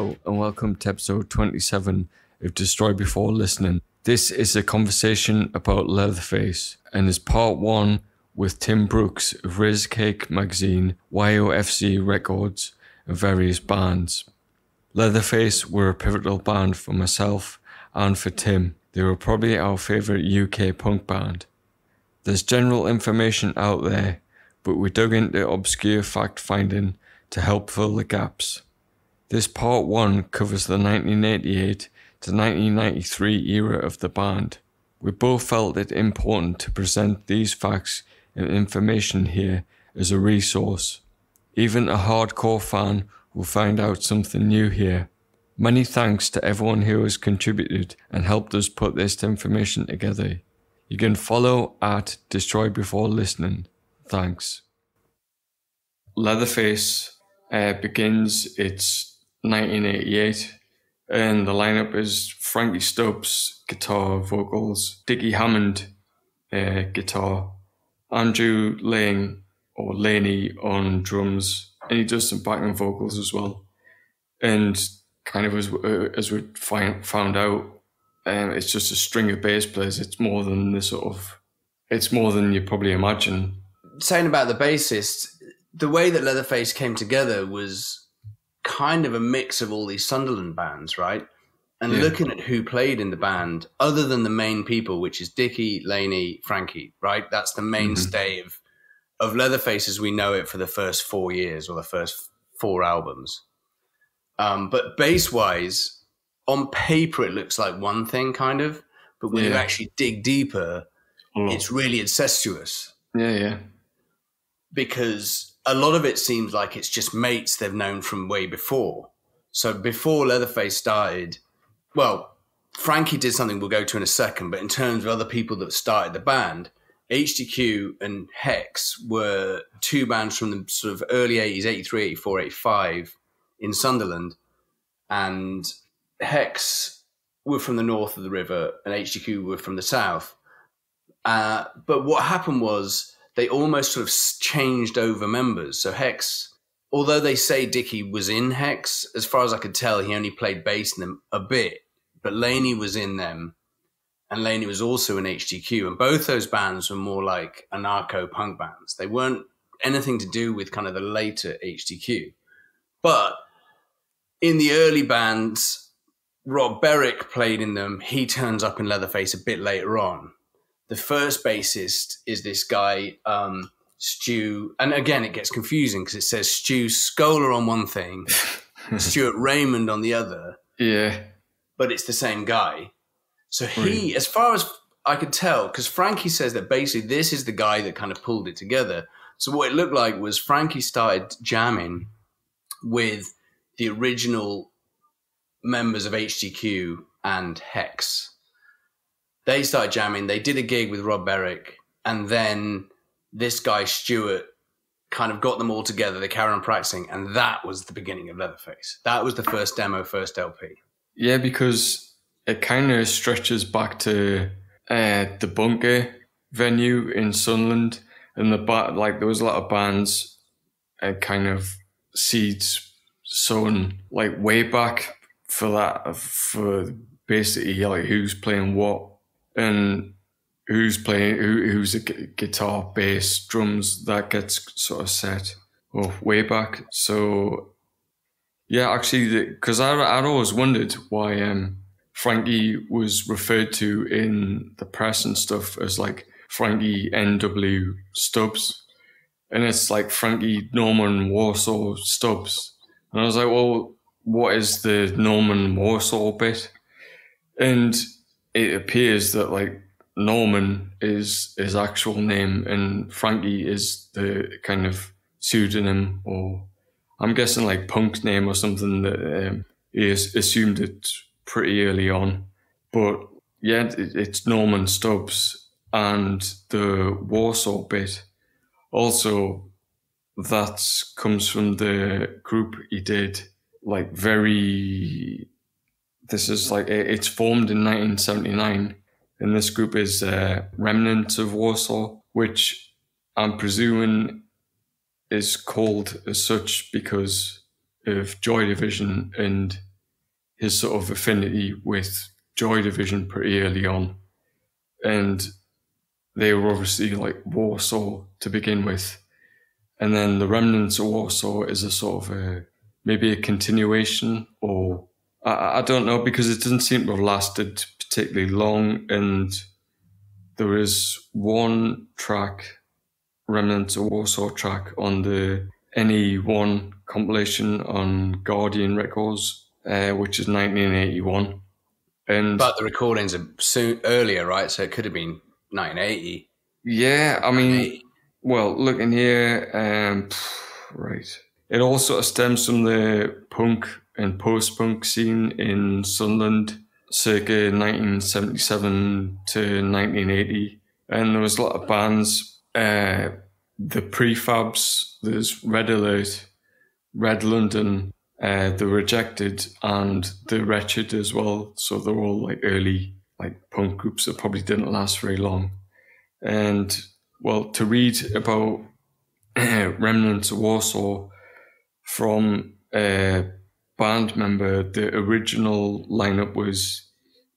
Hello and welcome to episode 27 of Destroy Before Listening. This is a conversation about Leatherface and is part one with Tim Brooks of Razor Cake Magazine, YOFC Records and various bands. Leatherface were a pivotal band for myself and for Tim. They were probably our favourite UK punk band. There's general information out there, but we dug into obscure fact finding to help fill the gaps. This part one covers the 1988 to 1993 era of the band. We both felt it important to present these facts and information here as a resource. Even a hardcore fan will find out something new here. Many thanks to everyone who has contributed and helped us put this information together. You can follow at Destroy Before Listening. Thanks. Leatherface begins its 1988 and the lineup is Frankie Stubbs guitar vocals, Dickie Hammond guitar, Andrew Laney on drums, and he does some backing vocals as well. And kind of as we found out, it's just a string of bass players. It's more than it's more than you probably imagine. Saying about the bassist, the way that Leatherface came together was kind of a mix of all these Sunderland bands, right? And looking at who played in the band, other than the main people, which is Dickie, Laney, Frankie, right? That's the mainstay of Leatherface as we know it for the first 4 years or the first 4 albums. But bass-wise, on paper, it looks like one thing, kind of. But when you actually dig deeper, it's really incestuous. Yeah. Because a lot of it seems like it's just mates they've known from way before. So before Leatherface started, well, Frankie did something we'll go to in a second, but in terms of other people that started the band, HDQ and Hex were 2 bands from the sort of early 80s, 83, 84, 85 in Sunderland. And Hex were from the north of the river and HDQ were from the south. But what happened was they almost sort of changed over members. So Hex, although they say Dickie was in Hex, as far as I could tell, he only played bass in them a bit. But Laney was in them, and Laney was also in HDQ. And both those bands were more like anarcho-punk bands. They weren't anything to do with kind of the later HDQ. But in the early bands, Rob Berwick played in them. He turns up in Leatherface a bit later on. The first bassist is this guy, Stu, and again, it gets confusing because it says Stu Scola on one thing, Stuart Raymond on the other. Yeah. But it's the same guy. So he, as far as I could tell, because Frankie says that basically this is the guy that kind of pulled it together. So what it looked like was Frankie started jamming with the original members of HGQ and Hex. They started jamming. They did a gig with Rob Berwick, and then this guy, Stuart, kind of got them all together. They carried on practicing, and that was the beginning of Leatherface. That was the first demo, first LP. Yeah, because it kind of stretches back to the Bunker venue in Sunderland, and there was a lot of bands, kind of seeds sown like way back for basically like who's playing what. And who's a guitar, bass, drums, that gets sort of set way back. So, yeah, actually, because I'd always wondered why Frankie was referred to in the press and stuff as like Frankie N.W. Stubbs. And it's like Frankie Norman Warsaw Stubbs. And I was like, well, what is the Norman Warsaw bit? And it appears that like Norman is his actual name and Frankie is the kind of pseudonym, or I'm guessing like punk name or something that he assumed it pretty early on. But yeah, it's Norman Stubbs. And the Warsaw bit also, that comes from the group he did, like it's formed in 1979, and this group is Remnants of Warsaw, which I'm presuming is called as such because of Joy Division and his sort of affinity with Joy Division pretty early on. And they were obviously like Warsaw to begin with. And then the Remnants of Warsaw is a sort of maybe a continuation, or I don't know, because it doesn't seem to have lasted particularly long. And there is one track, Remnants of Warsaw track, on the NE1 compilation on Guardian Records, which is 1981. But the recordings are earlier, right? So it could have been 1980. Yeah, I mean, well, looking here, right. It all sort of stems from the punk and post-punk scene in Sunderland, circa 1977 to 1980. And there was a lot of bands, the Prefabs, there's Red Alert, Red London, the Rejected, and the Wretched as well. So they're all like early like punk groups that probably didn't last very long. And well, to read about Remnants of Warsaw from a band member, the original lineup was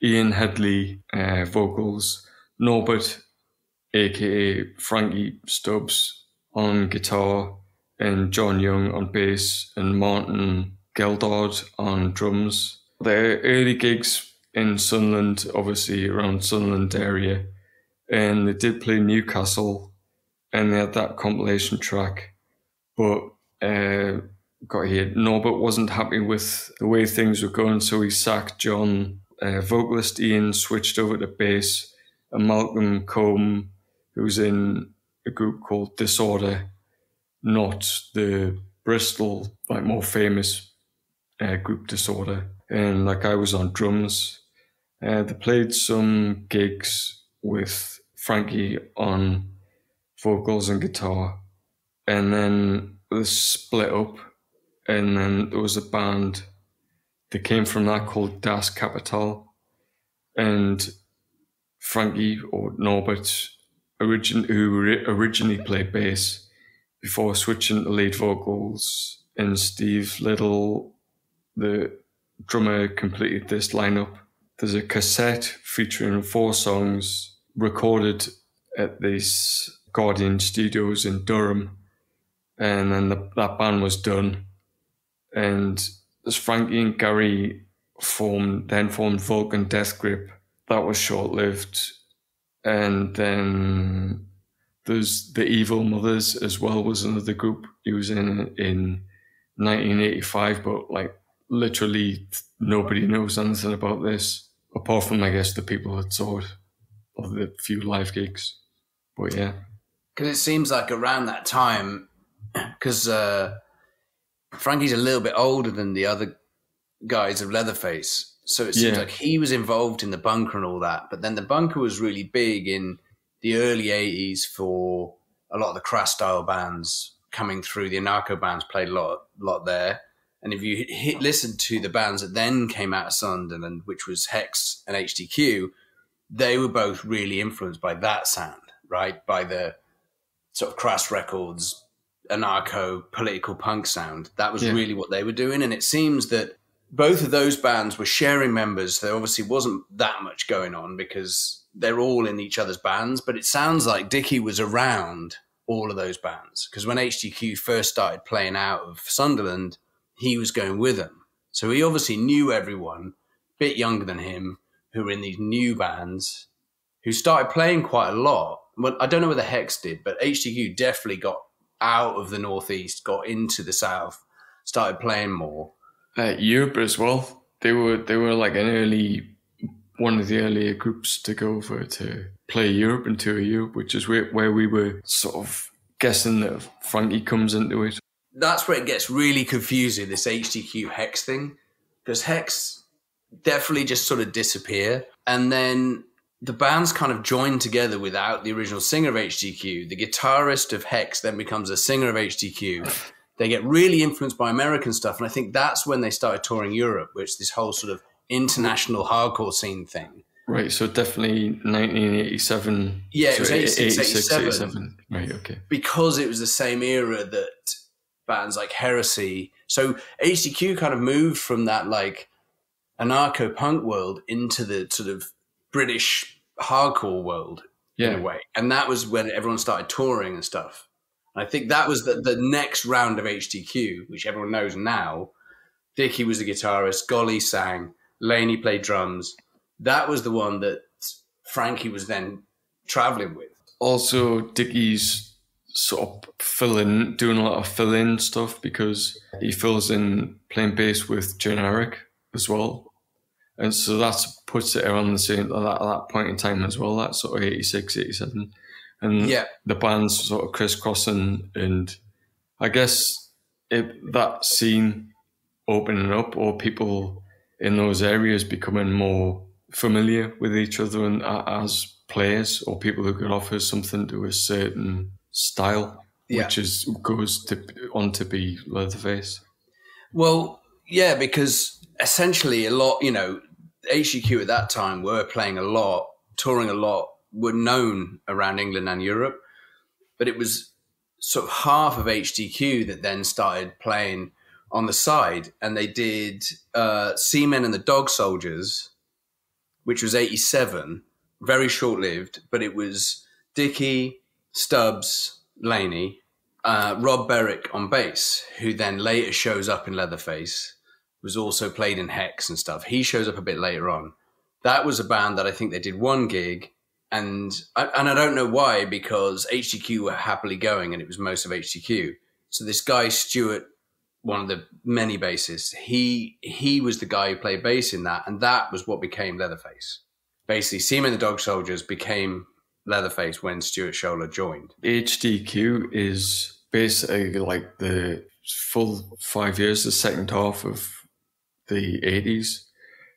Ian Headley, vocals, Norbert, aka Frankie Stubbs, on guitar, and John Young on bass, and Martin Geldard on drums. Their early gigs in Sunderland, obviously around Sunderland area, and they did play Newcastle, and they had that compilation track. But got here, Norbert wasn't happy with the way things were going, so he sacked John. Vocalist Ian switched over to bass, and Malcolm Combe, who was in a group called Disorder, not the Bristol, like more famous group Disorder. And that guy was on drums. They played some gigs with Frankie on vocals and guitar. And then they split up. And then there was a band that came from that called Das Kapital. And Frankie, or Norbert, who originally played bass, before switching to lead vocals, and Steve Little, the drummer, completed this lineup. There's a cassette featuring 4 songs recorded at these Guardian Studios in Durham, and then that band was done. And as Frankie and Gary formed Vulcan Death Grip, that was short-lived. And then there's the Evil Mothers as well, was another group he was in 1985, but like literally nobody knows anything about this, apart from I guess the people that saw it, or the few live gigs. But yeah. Because it seems like around that time, because Frankie's a little bit older than the other guys of Leatherface, so it seems like he was involved in the Bunker and all that, but then the Bunker was really big in the early 80s for a lot of the Crash style bands coming through. The anarcho bands played a lot there. And if you listen to the bands that then came out of Sunderland, which was Hex and HDQ, they were both really influenced by that sound, right? By the sort of Crash Records, anarcho, political punk sound. That was really what they were doing. And it seems that both of those bands were sharing members. There obviously wasn't that much going on because they're all in each other's bands, but it sounds like Dickie was around all of those bands, because when HDQ first started playing out of Sunderland, he was going with them. So he obviously knew everyone, a bit younger than him, who were in these new bands, who started playing quite a lot. Well, I don't know whether Hex did, but HDQ definitely got out of the Northeast, got into the South, started playing more. Europe as well. They were like one of the earlier groups to go over to play Europe and tour Europe, which is where we were sort of guessing that Frankie comes into it. That's where it gets really confusing, this HDQ Hex thing, because Hex definitely just sort of disappear, and then the bands kind of join together without the original singer of HDQ. The guitarist of Hex then becomes a singer of HDQ. They get really influenced by American stuff, and I think that's when they started touring Europe, which this whole sort of international hardcore scene thing. Right, so definitely 1987. Yeah, it was 87. Right, okay. Because it was the same era that bands like Heresy. So HDQ kind of moved from that like anarcho-punk world into the sort of British hardcore world in a way. And that was when everyone started touring and stuff. And I think that was the next round of HDQ, which everyone knows now. Dickie was the guitarist, Golly sang, Laney played drums. That was the one that Frankie was then traveling with. Also, Dickie's sort of doing a lot of fill-in stuff, because he fills in playing bass with Generic as well. And so that puts it around the same, at that point in time as well, that sort of 86, 87. And the band's sort of crisscrossing, and I guess that scene opening up, or people in those areas becoming more familiar with each other and as players, or people who could offer something to a certain style, which goes on to be Leatherface. Well, yeah, because essentially a lot, HGQ at that time were playing a lot, touring a lot, were known around England and Europe, but it was sort of half of HDQ that then started playing on the side, and they did Seamen and the Dog Soldiers, which was 87, very short-lived, but it was Dickie, Stubbs, Laney, Rob Berwick on bass, who then later shows up in Leatherface, was also played in Hex and stuff. He shows up a bit later on. That was a band that I think they did one gig, and I don't know why, because HDQ were happily going and it was most of HDQ. So this guy, Stuart, one of the many bassists, he was the guy who played bass in that, and that was what became Leatherface. Basically, Seamen and the Dog Soldiers became Leatherface when Stuart Scholler joined. HDQ is basically like the full 5 years, the second half of the 80s.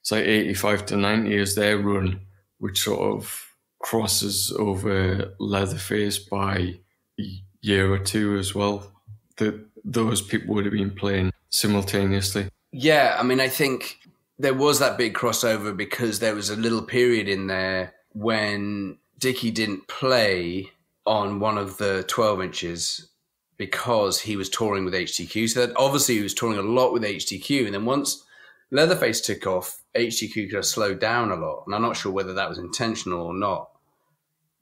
It's like 85 to 90 is their run, which sort of crosses over Leatherface by a year or two as well. Those people would have been playing simultaneously. Yeah, I mean, I think there was that big crossover because there was a little period in there when Dickie didn't play on one of the 12 inches because he was touring with HDQ. So that obviously he was touring a lot with HDQ. And then once Leatherface took off, HDQ could have slowed down a lot. And I'm not sure whether that was intentional or not.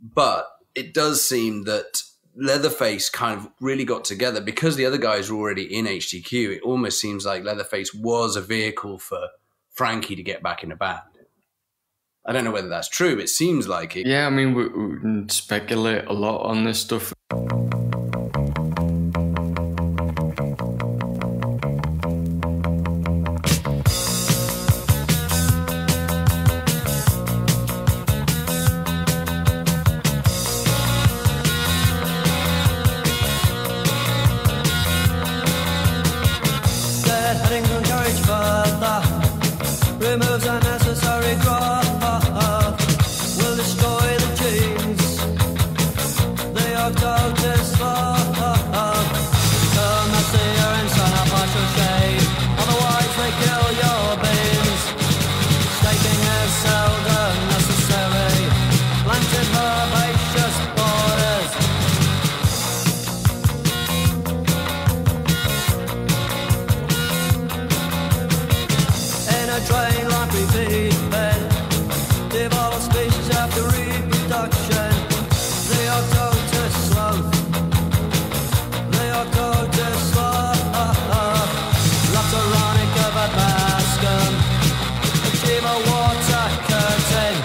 But it does seem that Leatherface kind of really got together because the other guys were already in HDQ. It almost seems like Leatherface was a vehicle for Frankie to get back in a band. I don't know whether that's true, but it seems like it. Yeah, I mean, we can speculate a lot on this stuff. Removes unnecessary growth, will destroy the genes. The occultist love. Come and see your inside a partial shade. Otherwise they kill your beans. Staking is seldom necessary. Planted herbaceous borders. In a drain like repeat bed, devolve species after reproduction. The occultist sloth, the occultist sloth, Lateronic of a bascum, achieve a water curtain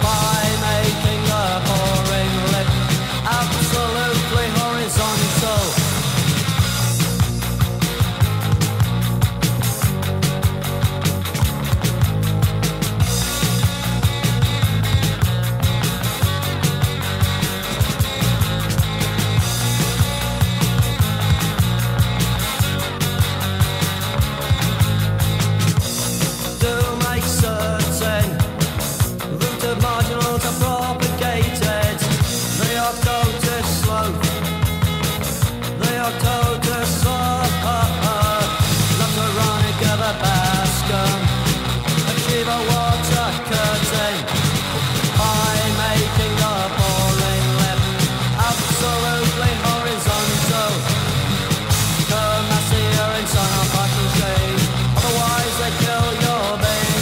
by making the pouring lip absolutely horizontal. Marginal to propagated, the occultist slope, the occultist slope, Lateronic of a bascum, achieve a water curtain by making the pouring lip absolutely horizontal. Come and see your inside a partial shade, otherwise they kill your being.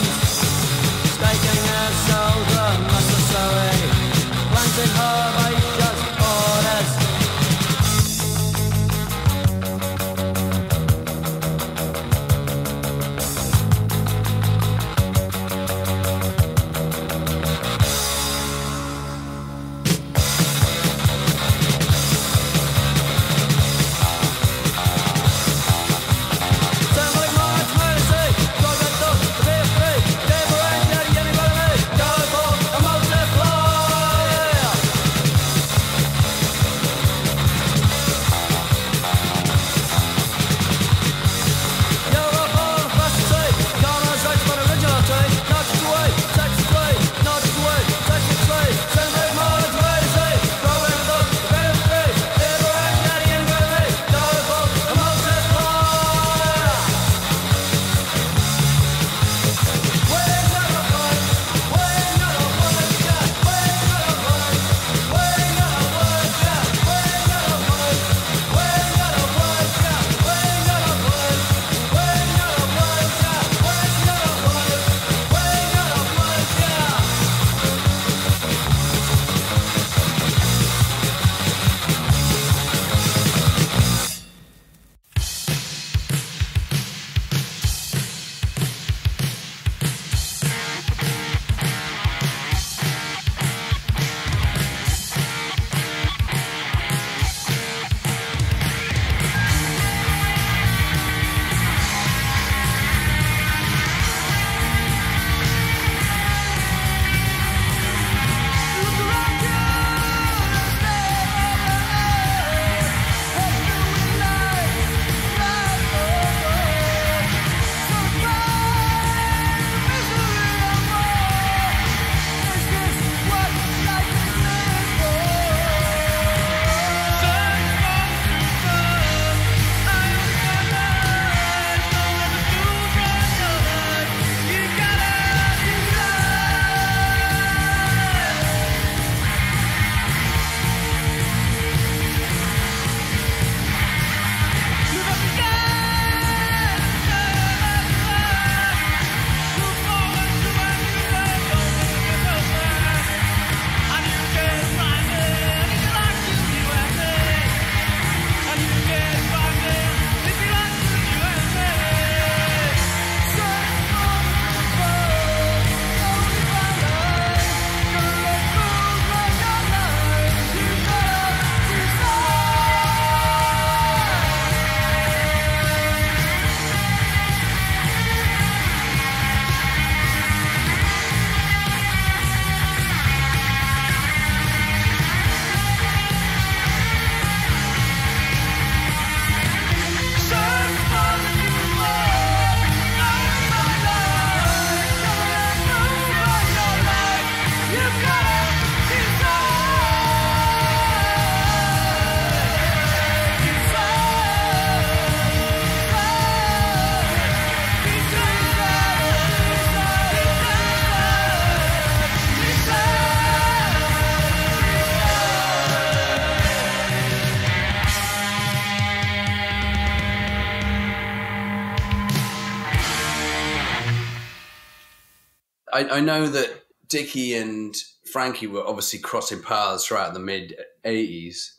I know that Dickie and Frankie were obviously crossing paths throughout the mid-'80s,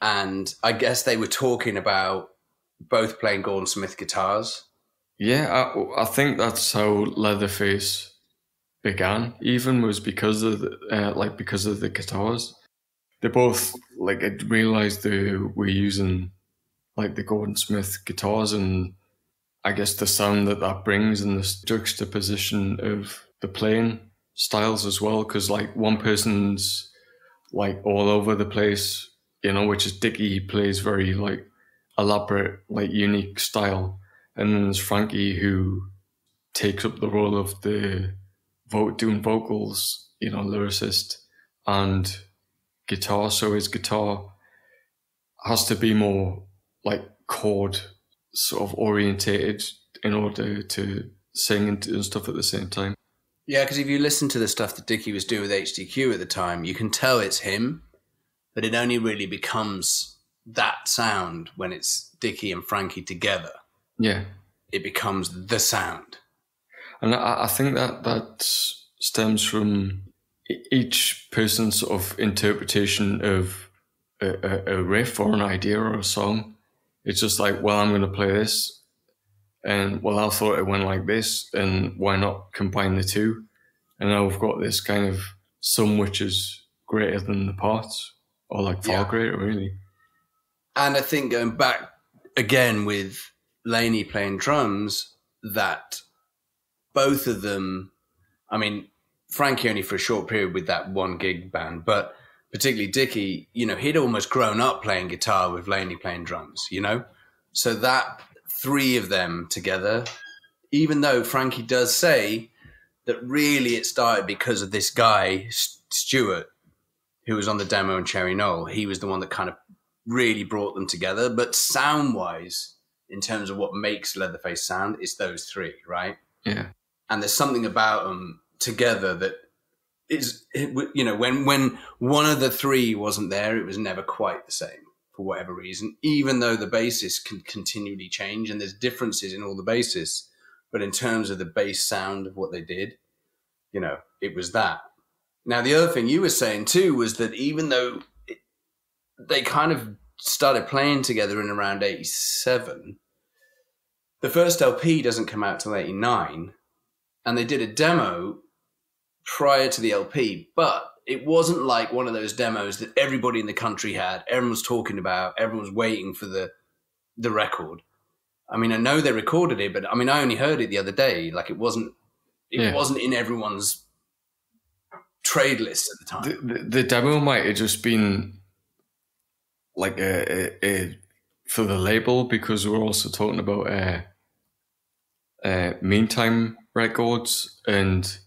and I guess they were talking about both playing Gordon Smith guitars. Yeah, I think that's how Leatherface began. Even was because of because of the guitars. They both had realized they were using the Gordon Smith guitars, and I guess the sound that brings and the juxtaposition of the playing styles as well. Because one person's all over the place, which is Dickie. He plays very elaborate, unique style. And then there's Frankie, who takes up the role of the doing vocals, lyricist and guitar. So his guitar has to be more chord sort of orientated in order to sing and stuff at the same time. Yeah, because if you listen to the stuff that Dickie was doing with HDQ at the time, you can tell it's him, but it only really becomes that sound when it's Dickie and Frankie together. Yeah. It becomes the sound. And I think that stems from each person's sort of interpretation of a riff or an idea or a song. It's just I'm going to play this, and I thought it went like this, and why not combine the two? And now we've got this kind of sum which is greater than the parts, or far greater, really. And I think going back again with Laney playing drums, that both of them, I mean, Frankie only for a short period with that one gig band, but particularly Dickie, he'd almost grown up playing guitar with Laney playing drums, So that three of them together, even though Frankie does say that really it started because of this guy, Stuart, who was on the demo in Cherry Knoll. He was the one that kind of really brought them together. But sound-wise, in terms of what makes Leatherface sound, it's those three, right? Yeah. And there's something about them together that is, when one of the three wasn't there, it was never quite the same for whatever reason, even though the bassists can continually change and there's differences in all the bassists. But in terms of the bass sound of what they did, it was that. Now, the other thing you were saying too was that even though they kind of started playing together in around 87, the first LP doesn't come out till 89, and they did a demo prior to the LP, but it wasn't like one of those demos that everybody in the country had, everyone was talking about, everyone was waiting for the record. I mean, I know they recorded it, but I mean, I only heard it the other day. It wasn't in everyone's trade list at the time. The demo might have just been a for the label, because we're also talking about Meantime Records and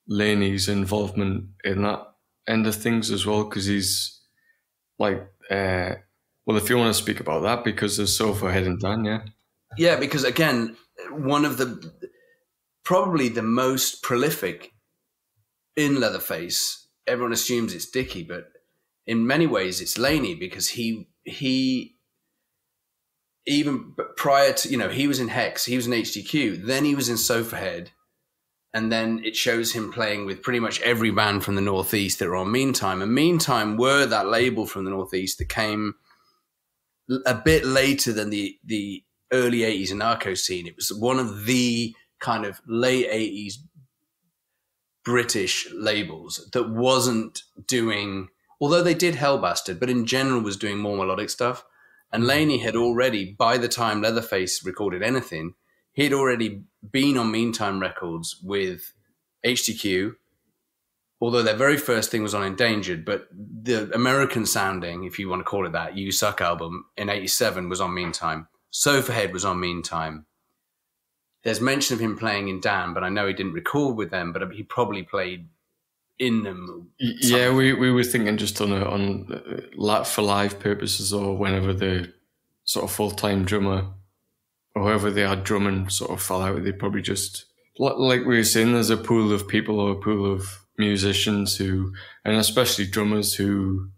Laney's involvement in that end of things as well, because he's if you want to speak about that, because there's Sofa Head and Dan, yeah. Yeah, because again, one of the probably the most prolific in Leatherface, everyone assumes it's Dickie, but in many ways it's Laney, because he even prior to, he was in Hex, he was in HDQ, then he was in Sofa Head, and then it shows him playing with pretty much every band from the Northeast that were on Meantime. And Meantime were that label from the Northeast that came a bit later than the early 80s anarcho scene. It was one of the kind of late 80s British labels that wasn't doing, although they did Hellbastard, but in general was doing more melodic stuff. And Laney had already, by the time Leatherface recorded anything, he'd already been on Meantime Records with HDQ, although their very first thing was on Endangered, but the American sounding, if you want to call it that, You Suck album in 87 was on Meantime. Sofa Head was on Meantime. There's mention of him playing in Dan, but I know he didn't record with them, but he probably played in them. Yeah, we were thinking just on for live purposes, or whenever the sort of full-time drummer or whoever they had drumming sort of fell out, they probably just, like we were saying, there's a pool of people or a pool of musicians who, and especially drummers, who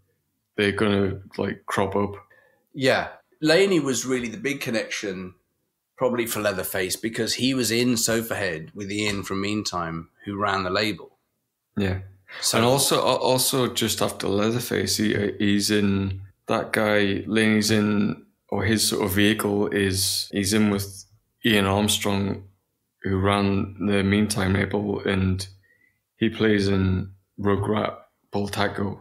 they're going to crop up. Yeah. Laney was really the big connection probably for Leatherface, because he was in Sofahead with Ian from Meantime, who ran the label. Yeah. So, And also just after Leatherface, he's in that guy. Laney's in, or his sort of vehicle is he's in with Ian Armstrong, who ran the Meantime label, and he plays in Rugrat Boltaco,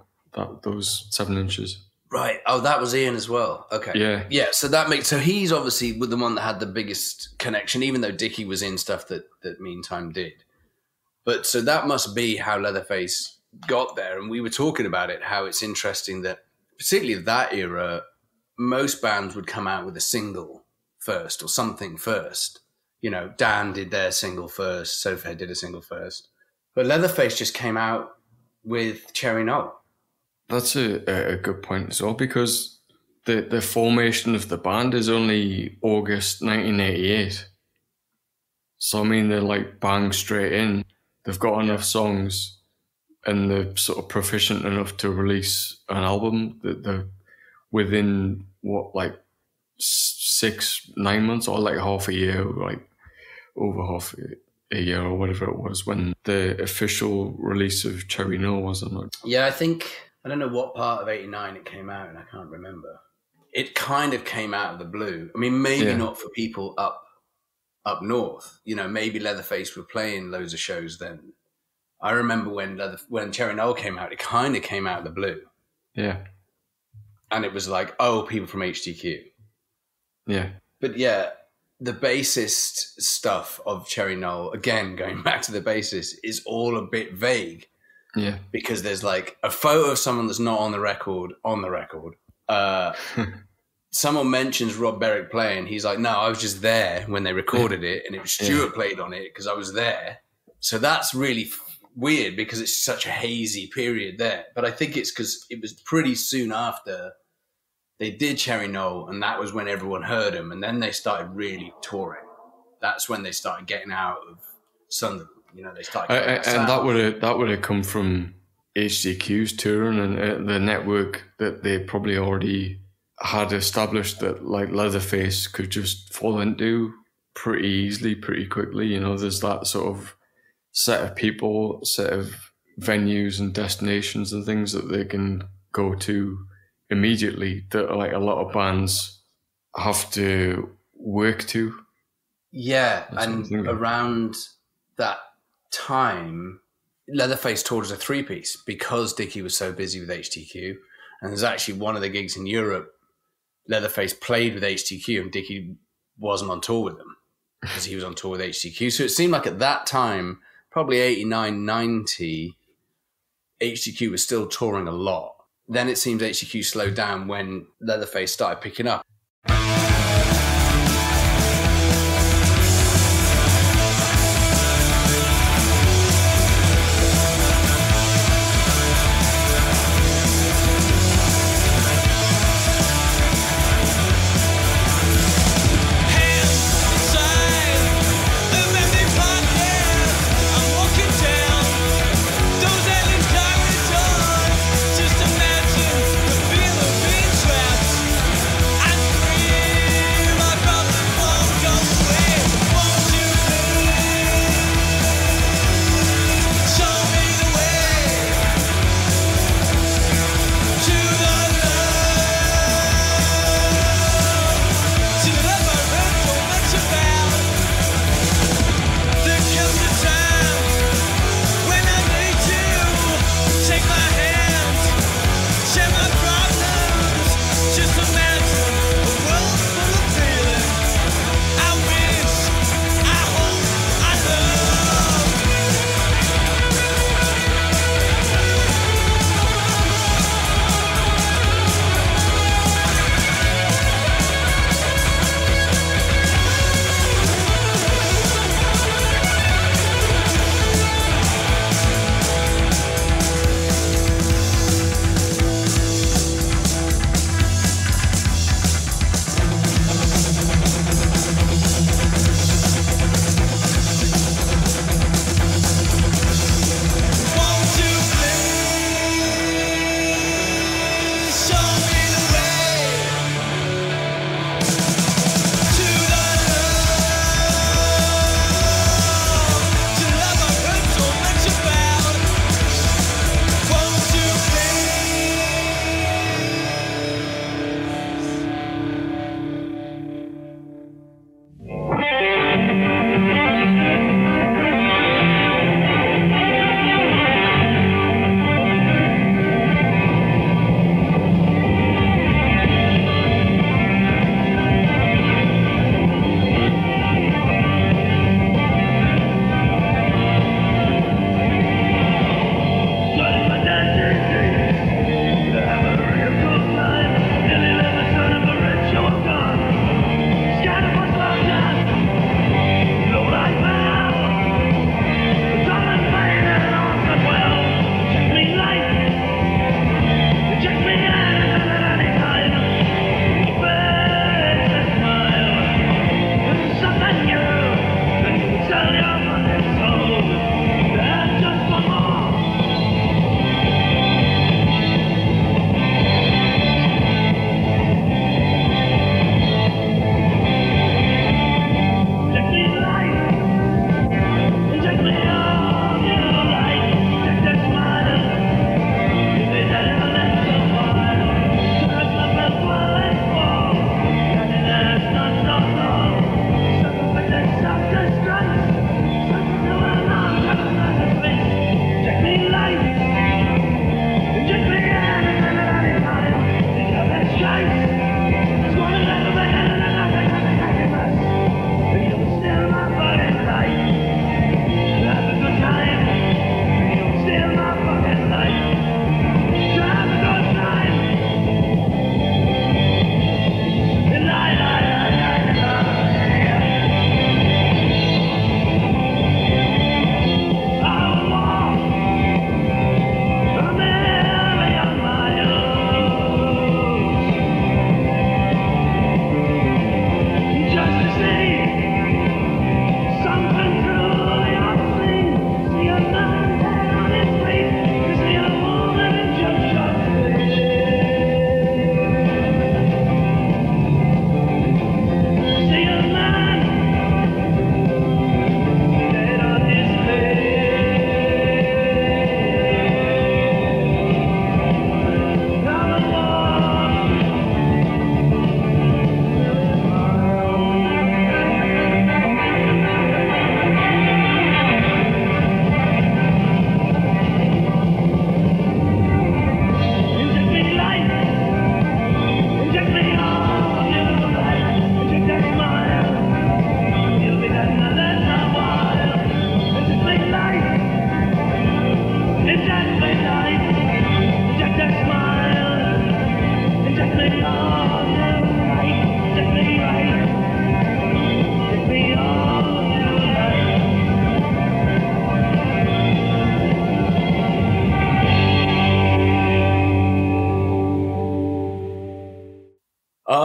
those 7 inches. right. Oh, that was Ian as well. Okay. Yeah. Yeah. So he's obviously the one that had the biggest connection, even though Dickie was in stuff that Meantime did. But so that must be how Leatherface got there. And we were talking about it, how it's interesting that particularly that era, most bands would come out with a single first or something first. You know, Dan did their single first, Sofahead did a single first. But Leatherface just came out with Cherry Knoll. That's a good point as well, because the formation of the band is only August 1988. So I mean, they're like bang straight in. They've got enough songs, and they're sort of proficient enough to release an album that they're within like 6-9 months, or like half a year, like over half a year or whatever it was when the official release of Cherry Knoll was on it. Yeah, I don't know what part of 89 it came out, and I can't remember. It kind of came out of the blue. I mean, maybe not for people up north. You know, maybe Leatherface were playing loads of shows then. I remember when Cherry Knoll came out, it kind of came out of the blue. Yeah. And it was like, oh, people from HTQ. Yeah. But yeah, the bassist stuff of Cherry Knoll, again, going back to the bassist, is all a bit vague. Yeah. Because there's like a photo of someone that's not on the record. Someone mentions Rob Berwick playing. He's like, no, I was just there when they recorded it, and it was Stuart played on it because I was there. So that's really weird because it's such a hazy period there. But I think it's because it was pretty soon after they did Cherry Knoll, and that was when everyone heard them, and then they started really touring. That's when they started getting out of Sunderland. You know, they started. And that would have come from HDQ's touring and the network that they probably already had established that like Leatherface could just fall into pretty easily, pretty quickly. You know, there's that sort of set of people, set of venues and destinations and things that they can go to immediately that like a lot of bands have to work to. Yeah, and around that time, Leatherface toured as a 3-piece because Dickie was so busy with HTQ. And there's actually one of the gigs in Europe, Leatherface played with HTQ and Dickie wasn't on tour with them because he was on tour with HTQ. So it seemed like at that time, probably 89, 90, HTQ was still touring a lot. Then it seems HTQ slowed down when Leatherface started picking up. Just imagine the feel of being trapped.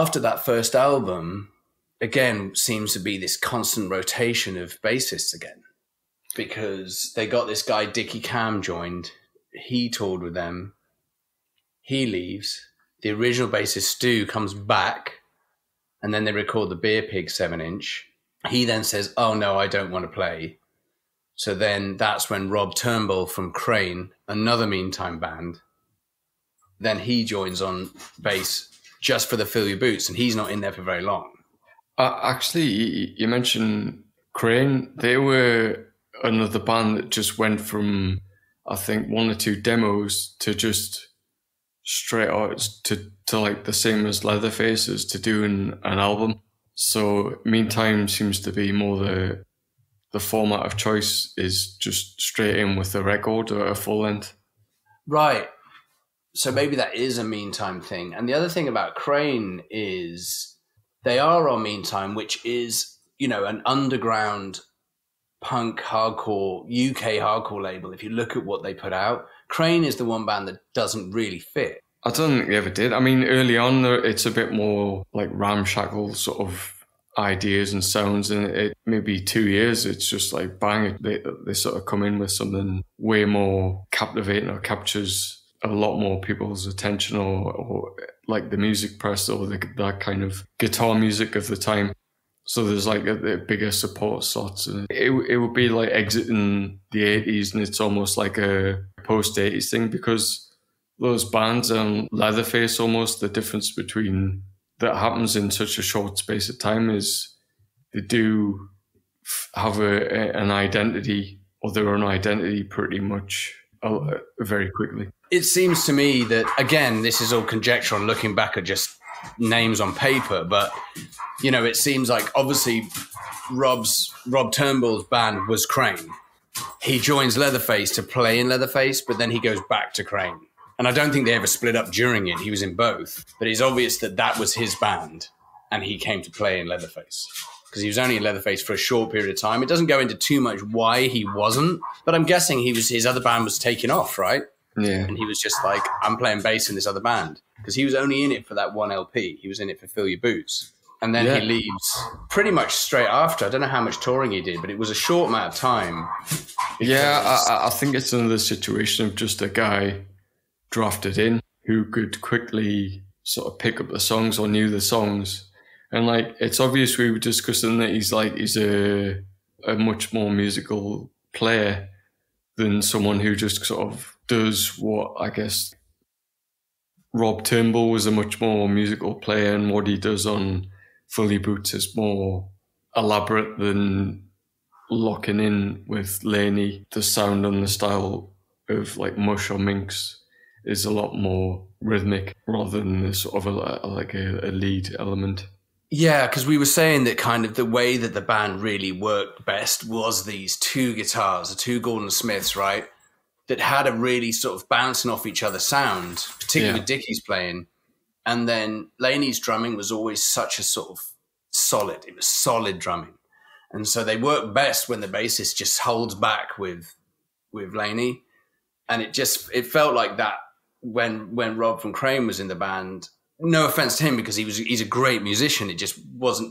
after that first album, again, seems to be this constant rotation of bassists again, because they got this guy, Dickie Cam, joined. He toured with them. He leaves. The original bassist, Stu, comes back, and then they record the Beer Pig 7-inch. He then says, oh, no, I don't want to play. So then that's when Rob Turnbull from Crane, another Meantime band, then he joins on bass just for the Fill Your Boots, and he's not in there for very long. Actually, you mentioned Crane. They were another band that just went from, I think, 1 or 2 demos to just straight out to like the same as Leatherface, to doing an album. So Meantime seems to be more the format of choice, is just straight in with a record or a full length. Right. So maybe that is a Meantime thing. And the other thing about Crane is they are on Meantime, which is, you know, an underground punk hardcore, UK hardcore label. If you look at what they put out, Crane is the one band that doesn't really fit. I don't think they ever did. I mean, early on, it's a bit more like ramshackle sort of ideas and sounds, and it maybe 2 years, it's just like bang, they sort of come in with something way more captivating or captures a lot more people's attention, or like the music press or that kind of guitar music of the time. So there's like a bigger support slots. It would be like exiting the 80s, and it's almost like a post-80s thing, because those bands and Leatherface, almost the difference between that happens in such a short space of time is they do have an identity, or their own identity, pretty much very quickly. It seems to me that, again, this is all conjecture on looking back at just names on paper, but, you know, it seems like obviously Rob Turnbull's band was Crane. He joins Leatherface to play in Leatherface, but then he goes back to Crane. And I don't think they ever split up during it. He was in both. But it's obvious that that was his band, and he came to play in Leatherface, because he was only in Leatherface for a short period of time. It doesn't go into too much why he wasn't, but I'm guessing his other band was taking off, right? Yeah. And he was just like, I'm playing bass in this other band, because he was only in it for that one LP. He was in it for Fill Your Boots. And then he leaves pretty much straight after. I don't know how much touring he did, but it was a short amount of time. Yeah, I think it's another situation of just a guy drafted in who could quickly sort of pick up the songs or knew the songs. And like, it's obvious, we were discussing that he's a much more musical player than someone who just sort of does what, I guess, Rob Turnbull was a much more musical player, and what he does on Fully Boots is more elaborate than locking in with Laney. The sound and the style of like Mush or Minx is a lot more rhythmic rather than sort of a lead element. Yeah, because we were saying that kind of the way that the band really worked best was these 2 guitars, the 2 Gordon Smiths, right? That had a really sort of bouncing off each other sound, particularly with Dickie's playing. And then Laney's drumming was always such a sort of solid. It was solid drumming. And so they work best when the bassist just holds back with Laney. And it felt like that when Rob from Crane was in the band. No offense to him, because he's a great musician. It just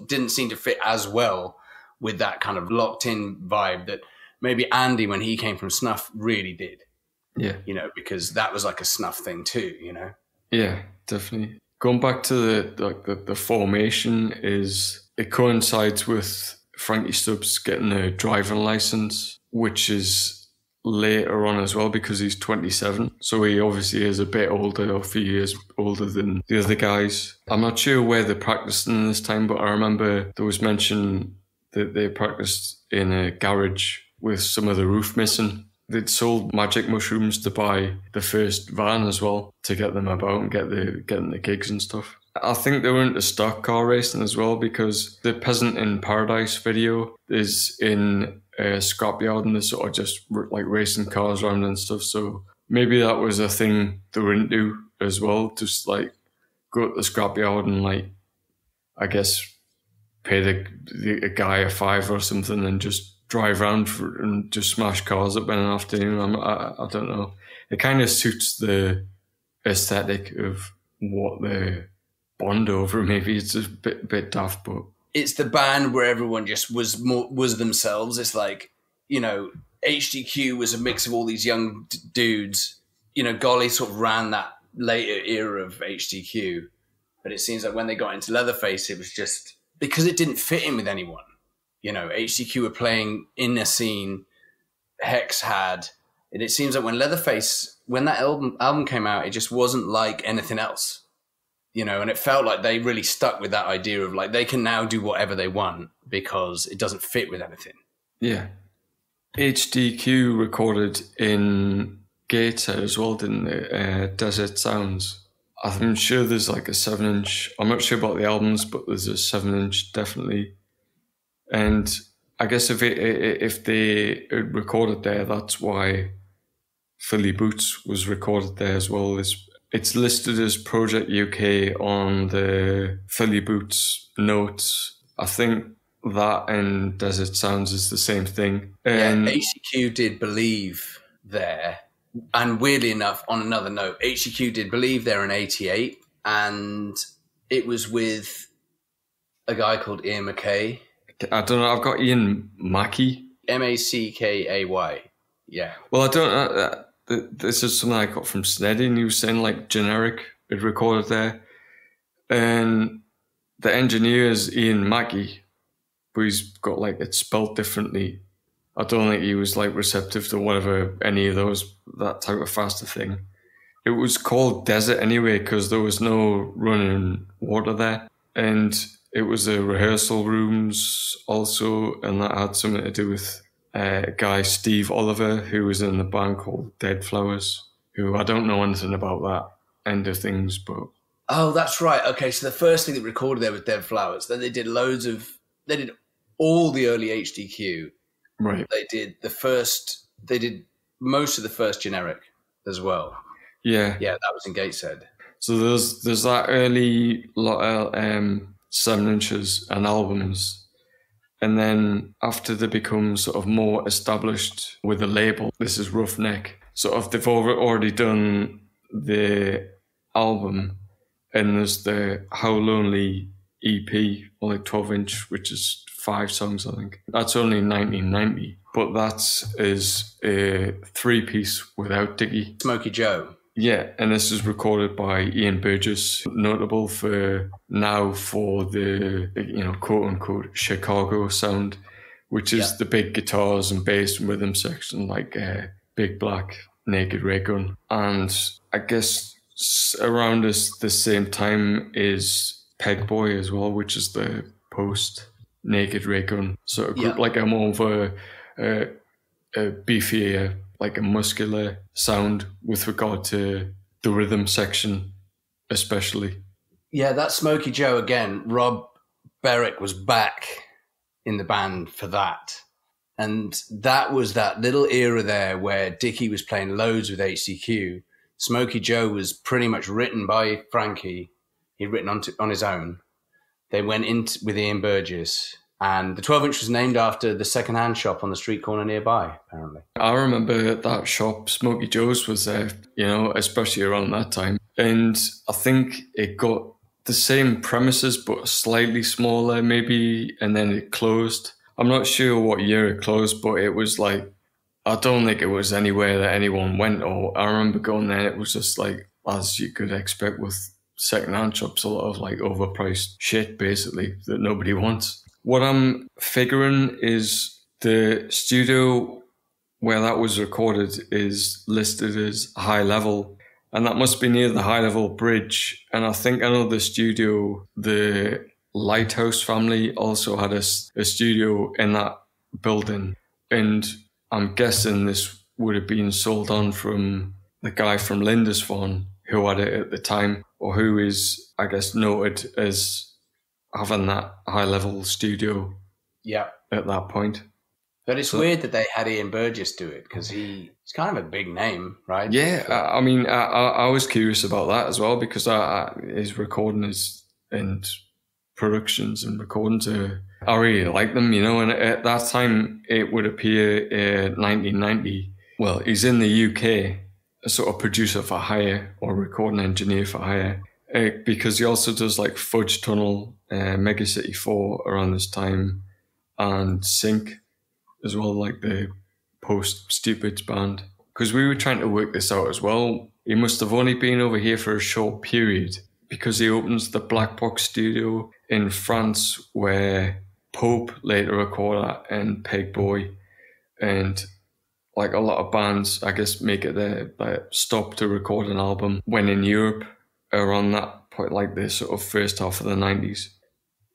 didn't seem to fit as well with that kind of locked in vibe that maybe Andy, when he came from Snuff, really did. Yeah. You know, because that was like a Snuff thing too, you know? Yeah, definitely. Going back to the formation, it coincides with Frankie Stubbs getting a driving license, which is later on as well, because he's 27. So he obviously is a bit older, or a few years older than the other guys. I'm not sure where they're practicing this time, but I remember there was mention that they practiced in a garage with some of the roof missing. They'd sold magic mushrooms to buy the first van as well, to get them about and getting the gigs and stuff. I think they were into stock car racing as well, because the Peasant in Paradise video is in a scrapyard, and they're sort of just like racing cars around and stuff. So maybe that was a thing they were into as well, just like go to the scrapyard and like, I guess, pay the guy a $5 or something and just drive around and just smash cars up in an afternoon. I don't know. It kind of suits the aesthetic of what they're bond over. Maybe it's a bit daft, but it's the band where everyone just was themselves. It's like, you know, HDQ was a mix of all these young dudes. You know, Golly sort of ran that later era of HDQ, but it seems like when they got into Leatherface, it was just because it didn't fit in with anyone. You know, HDQ were playing in a scene, Hex had, and it seems like when Leatherface, when that album came out, it just wasn't like anything else. You know, and it felt like they really stuck with that idea of like they can now do whatever they want because it doesn't fit with anything. Yeah. HDQ recorded in Gateshead as well, didn't they? Desert Sounds. I'm sure there's like a 7-inch. I'm not sure about the albums, but there's a 7-inch definitely. And I guess if they recorded there, that's why Philly Boots was recorded there as well. It's listed as Project UK on the Philly Boots notes. I think that and Desert Sounds is the same thing. HDQ did Believe there. And weirdly enough, on another note, HDQ did Believe there in 88. And it was with a guy called Ian MacKay. I don't know. I've got Ian Mackey. Mackay. Yeah. Well, I don't this is something I got from Sneddy, and he was saying like Generic had recorded there. And the engineer is Ian Mackey, but he's got like it spelled differently. I don't think he was like receptive to whatever, any of that type of faster thing. It was called Desert anyway, because there was no running water there. And it was the rehearsal rooms also, and that had something to do with a guy, Steve Oliver, who was in the band called Dead Flowers, who I don't know anything about that end of things, but... Oh, that's right. Okay, so the first thing that recorded there was Dead Flowers. Then they did all the early HDQ. Right. They did most of the first Generic as well. Yeah. Yeah, that was in Gateshead. So there's that early 7 inches and albums. And then after they become sort of more established with a label, this is Roughneck. Sort of they've already done the album, and there's the How Lonely EP, or like 12-inch, which is 5 songs, I think. That's only 1990, but that is a 3-piece without Dickie. Smokey Joe. Yeah, and this is recorded by Ian Burgess, notable for the, you know, quote unquote Chicago sound, which is the big guitars and bass and rhythm section, like Big Black, Naked Ray Gun. And I guess around the same time is Peg Boy as well, which is the post Naked Ray Gun sort of group, like a more of a beefier, like a muscular sound with regard to the rhythm section, especially. Yeah, that Smokey Joe again. Rob Berwick was back in the band for that. And that was that little era there where Dickie was playing loads with HDQ. Smokey Joe was pretty much written by Frankie. He'd written on his own. They went in with Ian Burgess. And the 12-inch was named after the second-hand shop on the street corner nearby, apparently. I remember that shop, Smokey Joe's, was there, you know, especially around that time. And I think it got the same premises, but slightly smaller maybe, and then it closed. I'm not sure what year it closed, but it was like, I don't think it was anywhere that anyone went. Or I remember going there, it was just like, as you could expect with second-hand shops, a lot of like overpriced shit, basically, that nobody wants. What I'm figuring is the studio where that was recorded is listed as High Level, and that must be near the High Level Bridge. And I think I know the studio, the Lighthouse family also had a studio in that building. And I'm guessing this would have been sold on from the guy from Lindisfarne who had it at the time, or who is, I guess, noted as having that high-level studio at that point. But it's weird that they had Ian Burgess do it, because he's kind of a big name, right? Yeah, I mean, I was curious about that as well, because his recording and productions and recordings, I really like them, you know, and at that time it would appear 1990. Well, he's in the UK, a sort of producer for hire or recording engineer for hire. because he also does like Fudge Tunnel, Mega City 4 around this time, and Sync as well, like the post Stupids band. Because we were trying to work this out as well. He must have only been over here for a short period, because he opens the Black Box studio in France where Pope later recorded at, and Pegboy, and like a lot of bands, I guess, make it their stop to record an album when in Europe around that point, like the sort of first half of the 90s.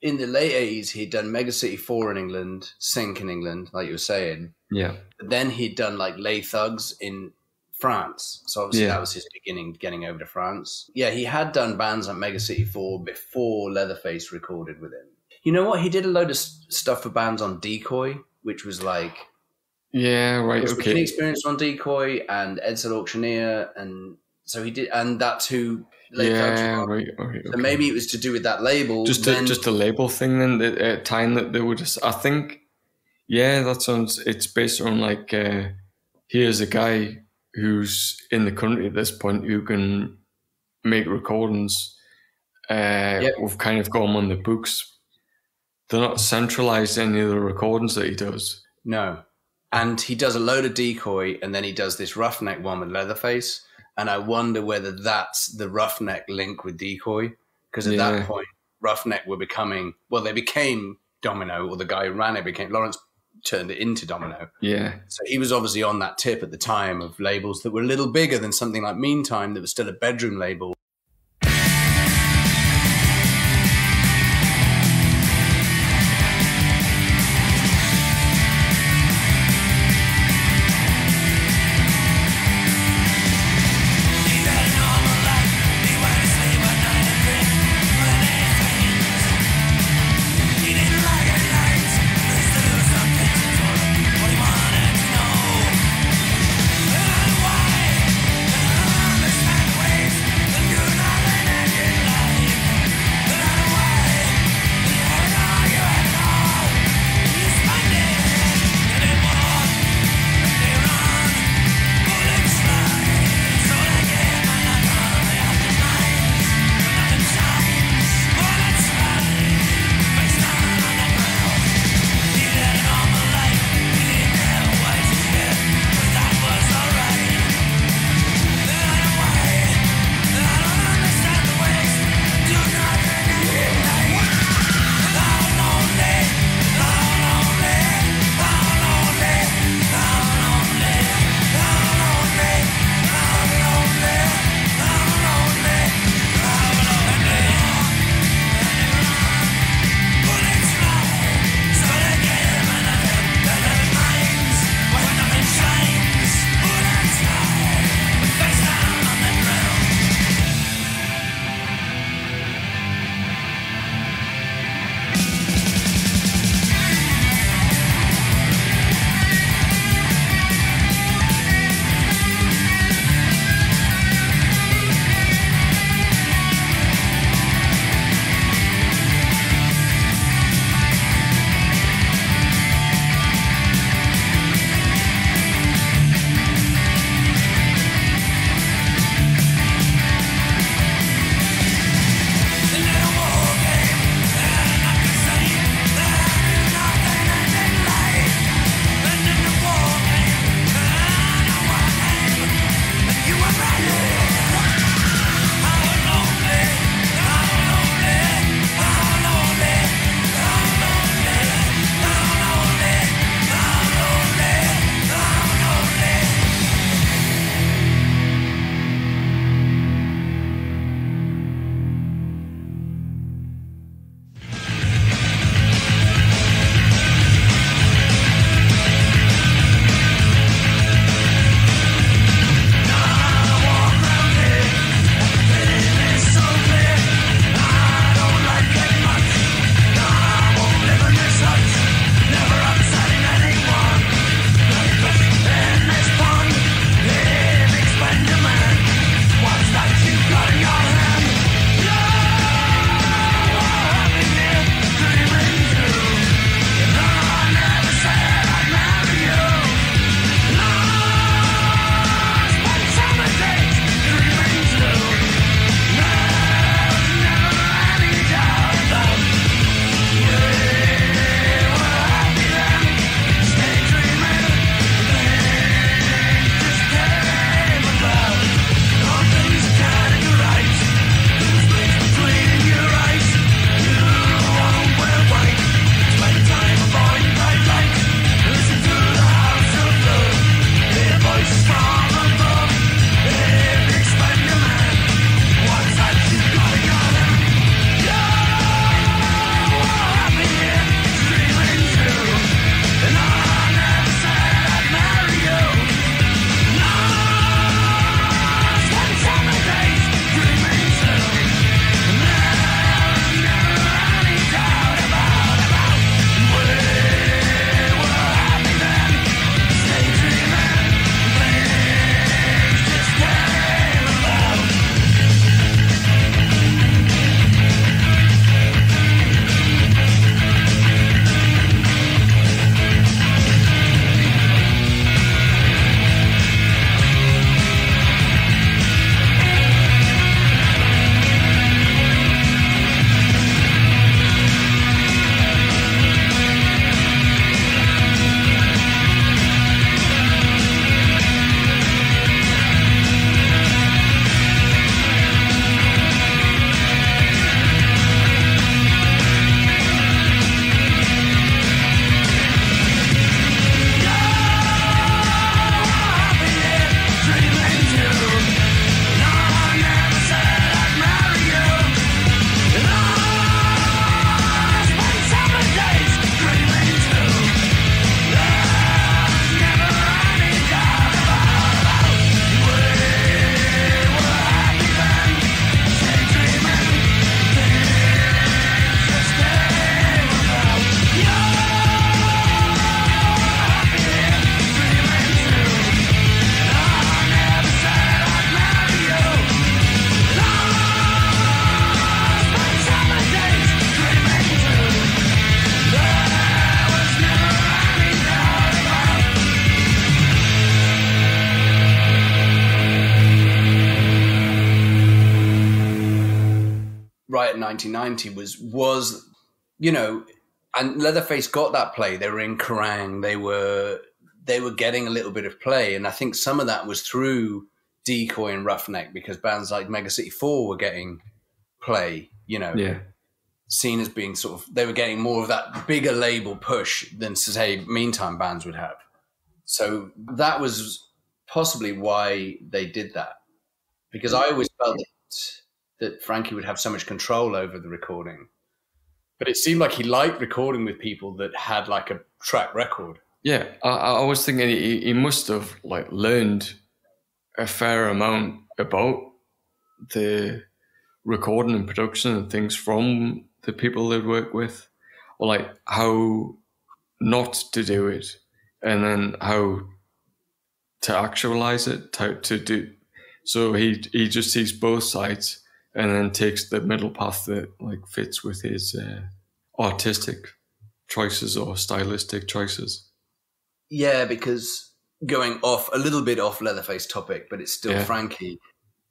In the late 80s, he'd done Mega City 4 in England, Sync in England, like you were saying. Yeah. But then he'd done like Les Thugs in France. So obviously that was his beginning, getting over to France. Yeah, he had done bands like Mega City 4 before Leatherface recorded with him. You know what? He did a load of stuff for bands on Decoy, which was like... Yeah, right, okay. He experienced on Decoy and Edsel Auctioneer, and so he did, and that's who... Right. Okay. So maybe it was to do with that label. Just a label thing then, at time that they would just, I think, yeah, that sounds, it's based on like, here's a guy who's in the country at this point who can make recordings. We've kind of got him on the books. They're not centralized, any of the recordings that he does. No. And he does a load of Decoy, and then he does this Roughneck one with Leatherface. And I wonder whether that's the Roughneck link with Decoy. Because at that point, Roughneck they became Domino, or the guy who ran it became, Lawrence turned it into Domino. Yeah. So he was obviously on that tip at the time of labels that were a little bigger than something like Meantime, that was still a bedroom label. Understand the ways Riot 1990 was, you know, and Leatherface got that play. They were in Kerrang. They were getting a little bit of play. And I think some of that was through Decoy and Roughneck, because bands like Mega City 4 were getting play, you know, seen as being sort of, they were getting more of that bigger label push than, say, Meantime bands would have. So that was possibly why they did that. Because I always felt that Frankie would have so much control over the recording. But it seemed like he liked recording with people that had like a track record. Yeah, I was thinking he must have like learned a fair amount about the recording and production and things from the people they'd work with, or like how not to do it, and then how to actualize it, to do. So he just sees both sides and then takes the middle path that like fits with his artistic choices or stylistic choices. Yeah, because going off a little bit off Leatherface topic, but it's still Frankie,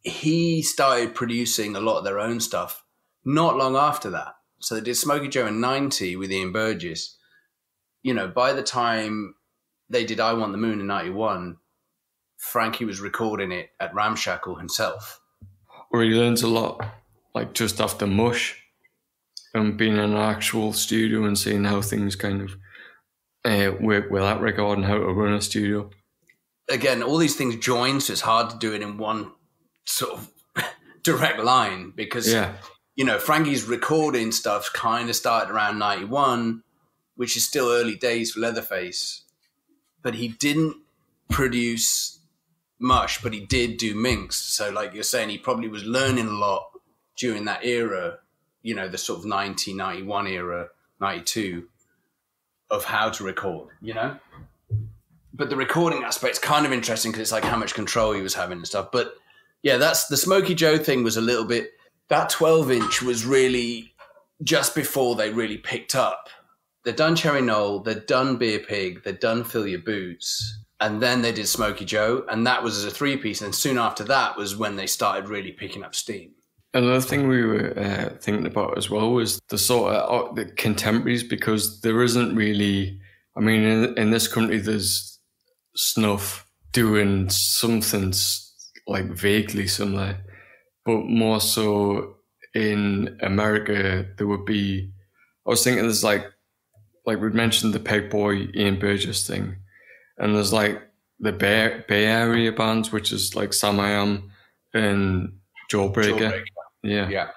he started producing a lot of their own stuff not long after that. So they did Smokey Joe in 90 with Ian Burgess. You know, by the time they did I Want the Moon in 91, Frankie was recording it at Ramshackle himself. Where he learns a lot, like just after Mush and being in an actual studio and seeing how things kind of work with that record and how to run a studio. Again, all these things join, so it's hard to do it in one sort of direct line because, you know, Frankie's recording stuff kind of started around 91, which is still early days for Leatherface. But he didn't produce Mush, but he did do Minx. So like you're saying, he probably was learning a lot during that era, you know, the sort of 1991 era, 92, of how to record, you know? But the recording aspect's kind of interesting because it's like how much control he was having and stuff. But yeah, that's the Smokey Joe thing was a little bit, that 12-inch was really just before they really picked up. They'd done Cherry Knoll, they'd done Beer Pig, they'd done Fill Your Boots, and then they did Smokey Joe, and that was as a three-piece. And soon after that was when they started really picking up steam. Another thing we were thinking about as well was the sort of the contemporaries, because there isn't really, I mean, in this country, there's Snuff doing something like vaguely similar, but more so in America, there would be, I was thinking there's like we'd mentioned the Peg Boy, Ian Burgess thing, and there's like the Bay Area bands, which is like Sam I Am and Jawbreaker. Yeah.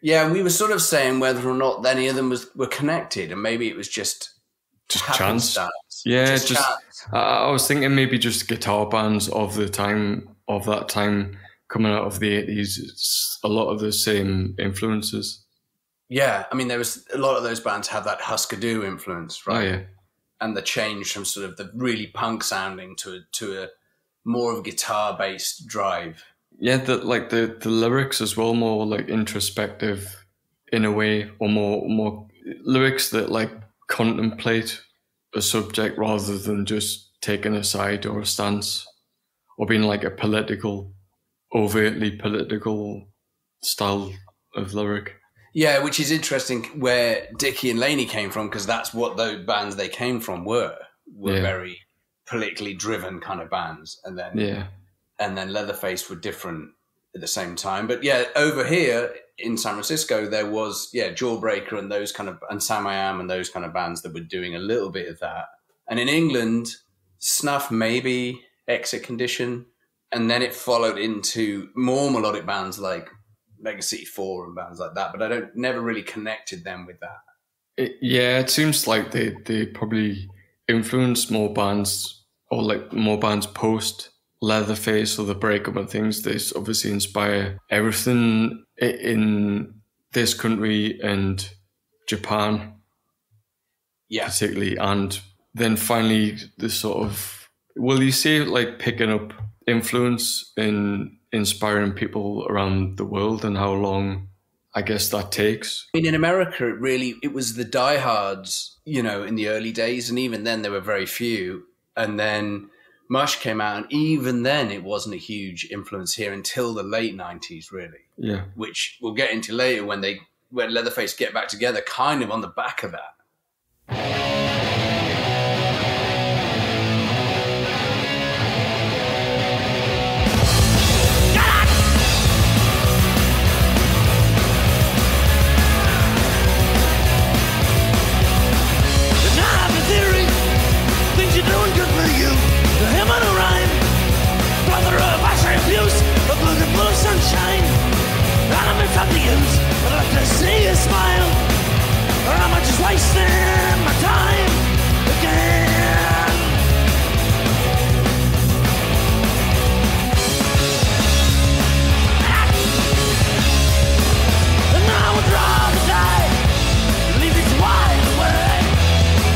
And we were sort of saying whether or not any of them were connected, and maybe it was just chance. Yeah, just chance. I was thinking maybe just guitar bands of that time coming out of the 80s. It's a lot of the same influences. Yeah, I mean, there was a lot of those bands have that Husker Du influence, right? Oh, yeah. And the change from sort of the really punk sounding to a more of a guitar-based drive. Yeah, the lyrics as well, more like introspective in a way, or more lyrics that like contemplate a subject rather than just taking a side or a stance, or being like a overtly political style of lyric. Yeah, which is interesting where Dickie and Laney came from, because that's what those bands they came from were very politically driven kind of bands, and then Leatherface were different at the same time. But yeah, over here in San Francisco, there was Jawbreaker and those kind of, and Sam I Am and those kind of bands that were doing a little bit of that. And in England, Snuff, maybe Exit Condition, and then it followed into more melodic bands like Mega City 4 and bands like that. But I never really connected them with that. It seems like they probably influenced more bands, or like more bands post Leatherface or the breakup and things. They obviously inspire everything in this country and Japan, particularly. And then finally, the sort of, will you say like picking up influence in inspiring people around the world, and how long I guess that takes? I mean, in America, it was the diehards, you know, in the early days, and even then there were very few. And then Mush came out, and even then it wasn't a huge influence here until the late 90s, really. Yeah. Which we'll get into later when they when Leatherface get back together, kind of on the back of that. Doing good for you, the hymn on a rhyme, brother of Asher abuse, a blue sunshine, and I'm in front of you, I'd like to see you smile, or am I just wasting my time again? And now I would rather die, leave it wide away,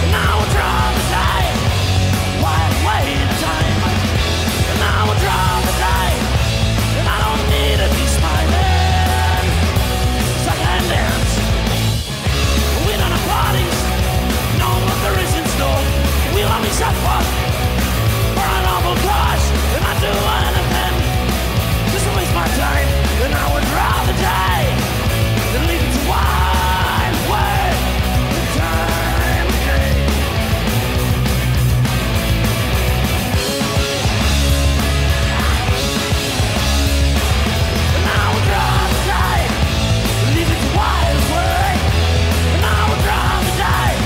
and now I would rather die. Suffer for a noble cause, and I do anything just to waste my time, and I would rather die than leave it to wild away the time again. And I would rather die than leave it to wild away, and I would rather die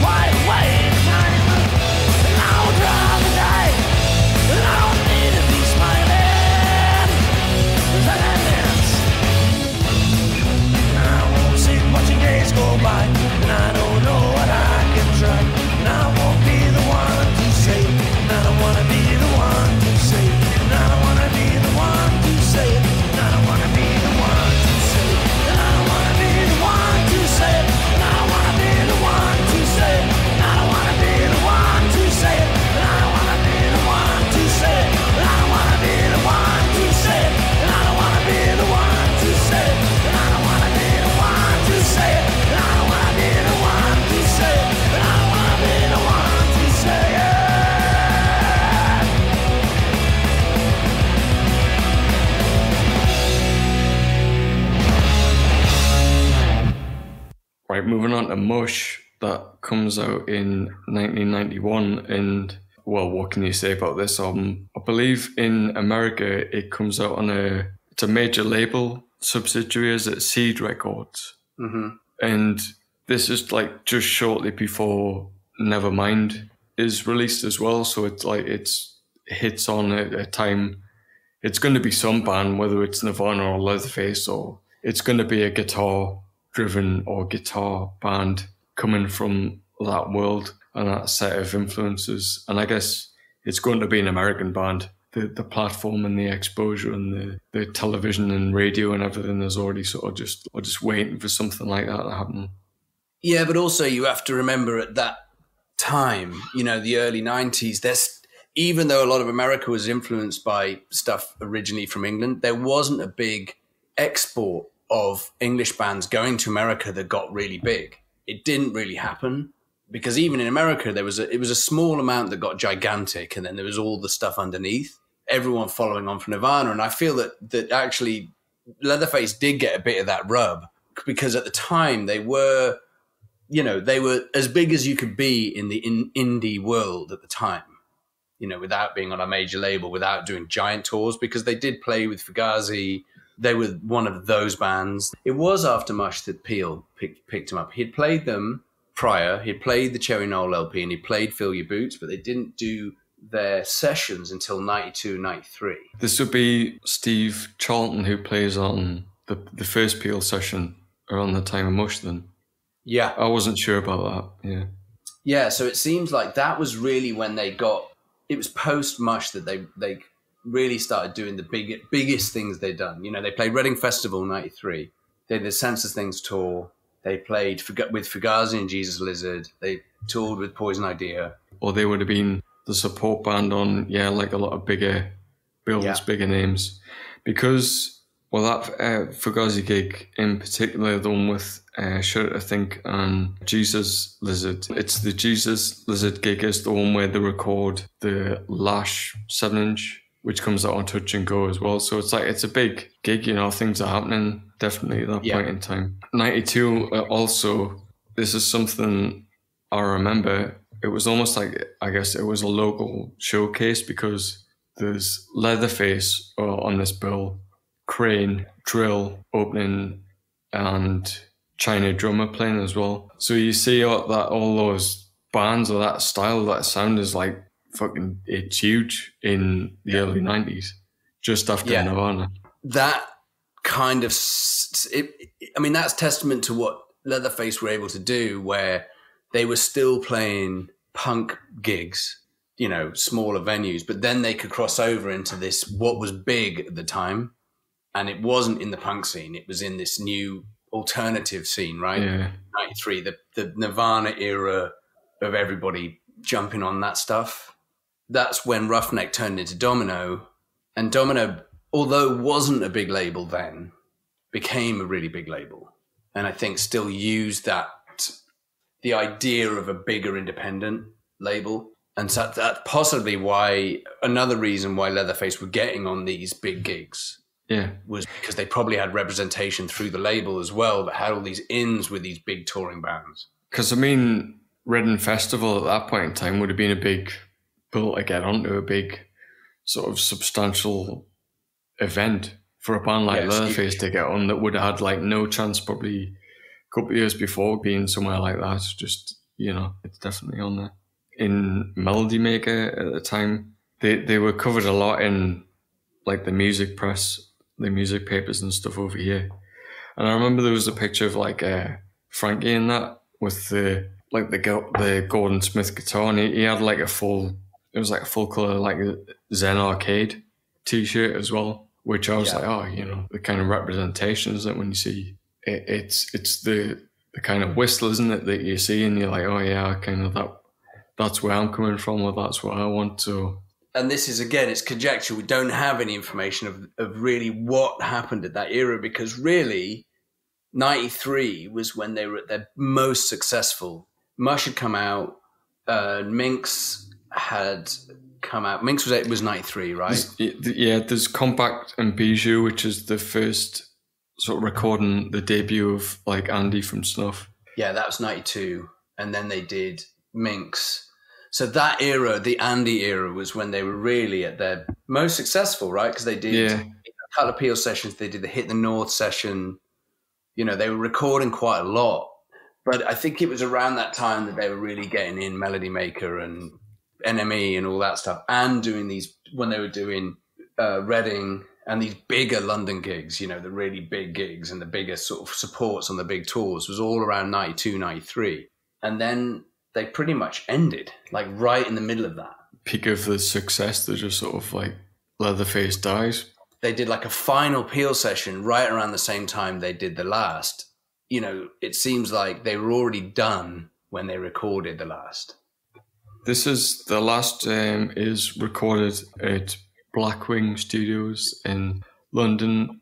wild away the time. I would rather die, and I don't need to be smiling, 'cause I can dance. I won't sit watching days go by, and I don't know what I can try, and I won't be the one to say it, and I don't wanna be the one to say it, and I don't wanna be the one to say it, and I don't wanna be the one to say it, and I don't wanna be the one to say it, and I don't wanna be the one to say it, and I don't wanna be the one to say it. Right, moving on to Mush, that comes out in 1991, and well, what can you say about this album? I believe in America it comes out on it's a major label subsidiary, is it Seed Records? Mm-hmm. And this is like just shortly before Nevermind is released as well, so it's like it's hits on at a time. It's going to be some band, whether it's Nirvana or Leatherface, or it's going to be a guitar-driven or guitar band coming from that world and that set of influences. And I guess it's going to be an American band. The platform and the exposure and the television and radio and everything is already sort of just waiting for something like that to happen. Yeah, but also you have to remember at that time, the early 90s, even though a lot of America was influenced by stuff originally from England, there wasn't a big export of English bands going to America that got really big. It didn't really happen because even in America, it was a small amount that got gigantic, and then there was all the stuff underneath, everyone following on from Nirvana. And I feel that actually Leatherface did get a bit of that rub because at the time they were as big as you could be in the indie world at the time, without being on a major label, without doing giant tours, because they did play with Fugazi. They were one of those bands. It was after Mush that Peel picked him up. He'd played them prior. He'd played the Cherry Knoll LP and he played Fill Your Boots, but they didn't do their sessions until 92, 93. This would be Steve Charlton, who plays on the first Peel session around the time of Mush then. Yeah. I wasn't sure about that, yeah. Yeah, so it seems like that was really when it was post-Mush that they really started doing the biggest things they'd done. They played Reading Festival in 93. They did the Census Things tour. They played with Fugazi and Jesus Lizard. They toured with Poison Idea. Or they would have been the support band on, like a lot of bigger bills, bigger names. Because, that Fugazi gig in particular, the one with Shudder to Think and Jesus Lizard, it's the Jesus Lizard gig is the one where they record the Lash 7-inch which comes out on Touch and Go as well. So it's a big gig, things are happening definitely at that point in time. 92 also, this is something I remember. It was almost like, I guess it was a local showcase because there's Leatherface on this bill, Crane, Drill opening, and China Drummer playing as well. So you see all those bands or that style, that sound is like fucking, it's huge in the early 90s, just after Nirvana. That kind of, that's testament to what Leatherface were able to do, where they were still playing punk gigs, smaller venues, but then they could cross over into this, what was big at the time. And it wasn't in the punk scene. It was in this new alternative scene, right? Yeah. 93, the Nirvana era of everybody jumping on that stuff. That's when Roughneck turned into Domino. And Domino, although wasn't a big label then, became a really big label. And I think still used the idea of a bigger independent label. And so that's possibly another reason why Leatherface were getting on these big gigs. Yeah. Was because they probably had representation through the label as well that had all these ins with these big touring bands. Because, Reading Festival at that point in time would have been a big bill to get onto, a big sort of substantial event for a band like Leatherface to get on that would have had no chance probably a couple of years before being somewhere like that. Just, it's definitely on there. In Melody Maker at the time, they were covered a lot in the music press, the music papers and stuff over here. And I remember there was a picture of Frankie in that with the Gordon Smith guitar, and he had a full color Zen Arcade t-shirt as well, which I was the kind of representation, isn't it, when you see it, it's the kind of whistle, isn't it, that you see and you're like, oh yeah, kind of that's where I'm coming from, or that's what I want to. And this is, again, it's conjecture. We don't have any information of really what happened at that era, because really 93 was when they were at their most successful. Mush had come out, Minx had come out. Minx was 93, right? There's Compact and Bijou, which is the first sort of recording, the debut of Andy from Snuff. Yeah, that was 92. And then they did Minx. So that era, the Andy era, was when they were really at their most successful, right? Because they did a couple of Peel sessions. They did the Hit the North session. They were recording quite a lot. But I think it was around that time that they were really getting in Melody Maker and NME and all that stuff, and doing these, when they were doing Reading and these bigger London gigs, the really big gigs and the bigger sort of supports on the big tours, was all around 92, 93. And then they pretty much ended, right in the middle of that. Peak of the success, they're just sort of Leatherface dies. They did a final Peel session right around the same time they did the last. It seems like they were already done when they recorded the last. This is the last is recorded at Blackwing Studios in London,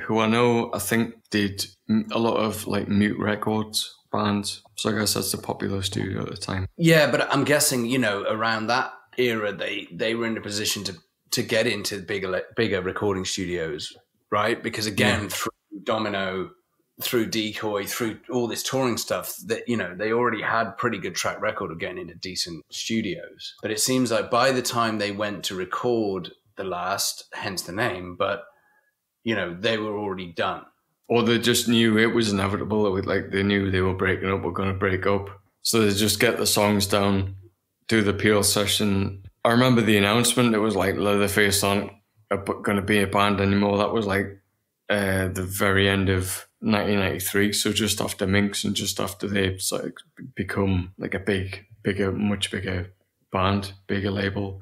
who I think did a lot of Mute Records bands. So I guess that's the popular studio at the time. Yeah, but I'm guessing, around that era, they were in a position to get into bigger recording studios, right? Because again, through Domino, through Decoy, through all this touring stuff, that they already had pretty good track record of getting into decent studios. But it seems like by the time they went to record the last, hence the name, but they were already done. Or they just knew it was inevitable. They knew they were breaking up or going to break up. So they just get the songs down, do the Peel session. I remember the announcement. It was Leatherface aren't going to be a band anymore. That was the very end of 1993. So just after Minx and just after they become a much bigger band, bigger label.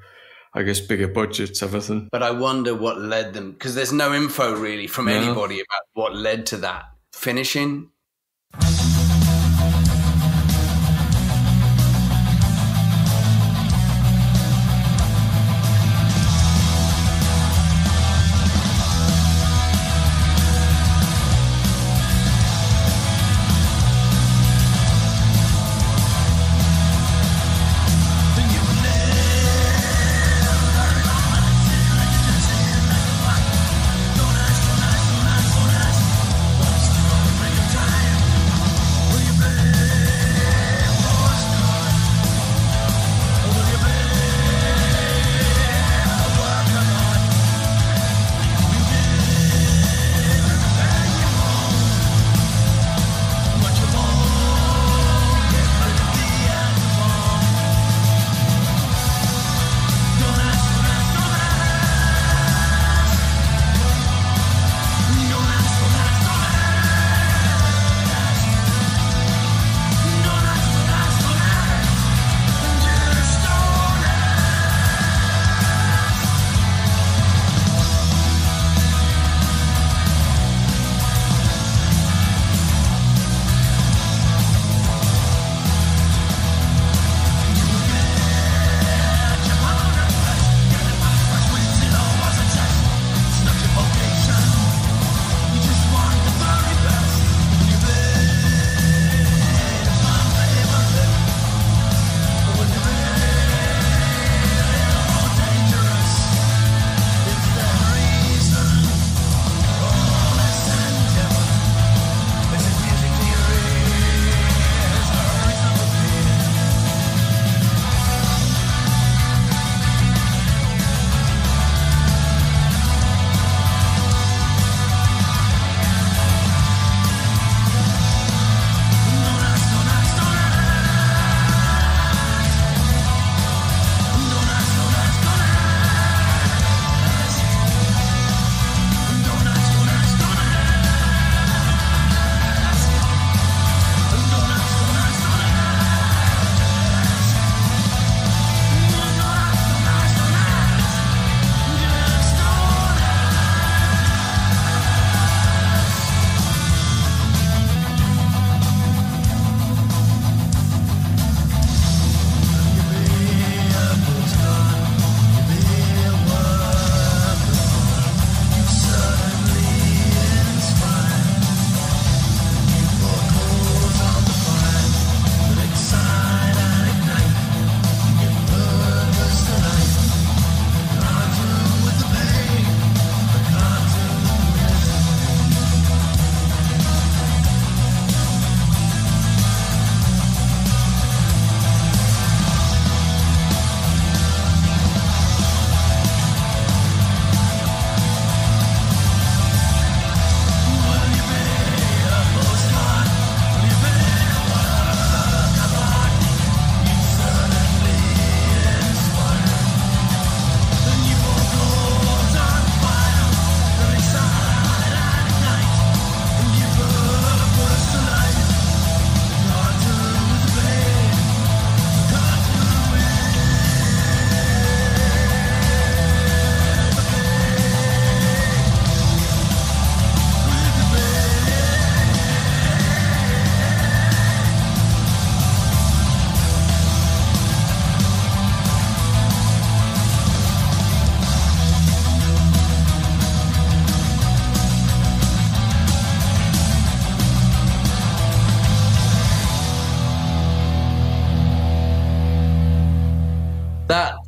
I guess bigger budgets, everything. But I wonder what led them, because there's no info really from anybody about what led to that finishing.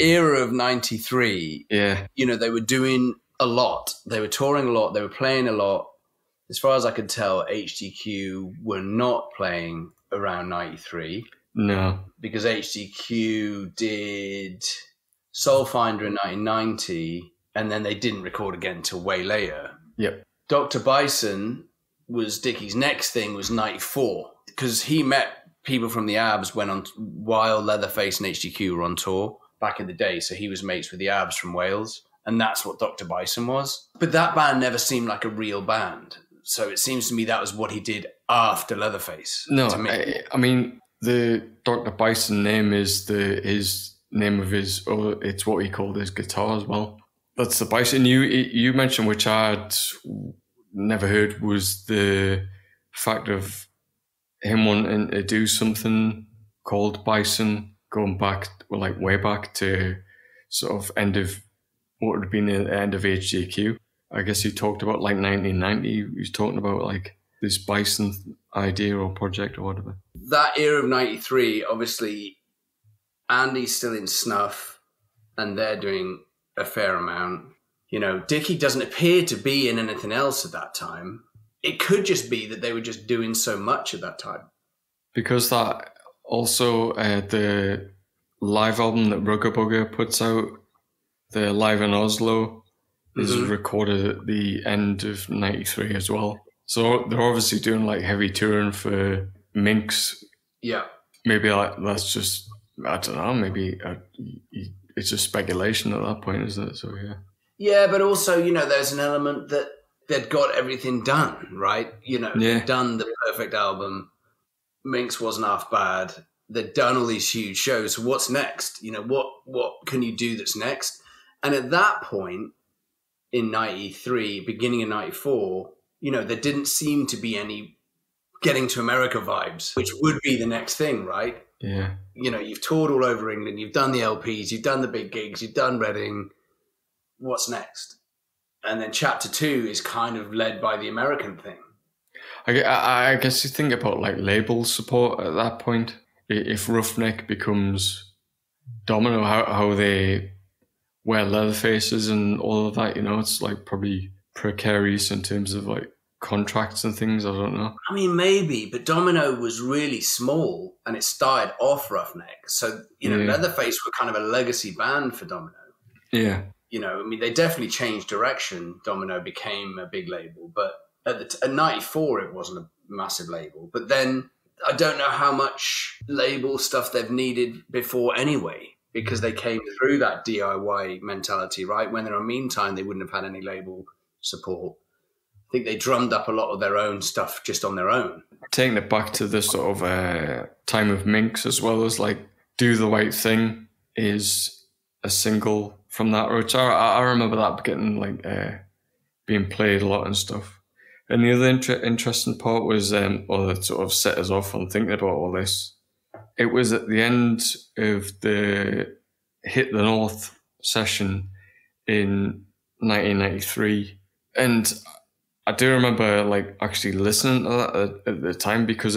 era of 93, Yeah. you know, they were doing a lot. They were touring a lot. They were playing a lot. As far as I could tell, HDQ were not playing around 93. No. Because HDQ did Soul Finder in 1990, and then they didn't record again until way later. Yep. Dr. Bison was Dickie's next thing was 94, because he met people from the Abs while Leatherface and HDQ were on tour back in the day. So he was mates with the Abs from Wales, and that's what Dr. Bison was. But that band never seemed like a real band. So it seems to me that was what he did after Leatherface. No, I mean, the Dr. Bison name is his name of his, or it's what he called his guitar as well. That's the Bison. You mentioned, which I'd never heard, was the fact of him wanting to do something called Bison, going back, well, like way back to sort of end of what would have been the end of HJQ. I guess he talked about like 1990. He was talking about like this Bison idea or project or whatever. That era of 93, obviously, Andy's still in Snuff and they're doing a fair amount. You know, Dickie doesn't appear to be in anything else at that time. It could just be that they were just doing so much at that time. Because that also, the live album that Rugger Bugger puts out, the Live in Oslo, is recorded at the end of 93 as well. So they're obviously doing like heavy touring for Minx. Yeah. Maybe like that's just, I don't know, maybe it's just speculation at that point, isn't it? So yeah. Yeah, but also, you know, there's an element that they'd got everything done, right? You know, they'd done the perfect album. Minx wasn't half bad. They'd done all these huge shows. So what's next? You know, what can you do that's next? And at that point, in 93, beginning of 94, you know, there didn't seem to be any getting to America vibes, which would be the next thing, right? Yeah. You know, you've toured all over England, you've done the LPs, you've done the big gigs, you've done Reading. What's next? And then chapter 2 is kind of led by the American thing. I guess you think about like label support at that point. If Roughneck becomes Domino, how they wear leather faces and all of that, you know, it's like probably precarious in terms of like contracts and things. I don't know. I mean, maybe, but Domino was really small and it started off Roughneck. So, you know, Leatherface were kind of a legacy band for Domino. Yeah. You know, I mean, they definitely changed direction. Domino became a big label, but at 94, it wasn't a massive label. But then I don't know how much label stuff they've needed before anyway, because they came through that DIY mentality, right? When they're on Meantime, they wouldn't have had any label support. I think they drummed up a lot of their own stuff just on their own. Taking it back to the sort of time of Minx, as well as like Do the Right Thing is a single from that, which I remember that getting like being played a lot and stuff. And the other interesting part was, or that sort of set us off on thinking about all this, it was at the end of the Hit the North session in 1993. And I do remember like actually listening to that at the time, because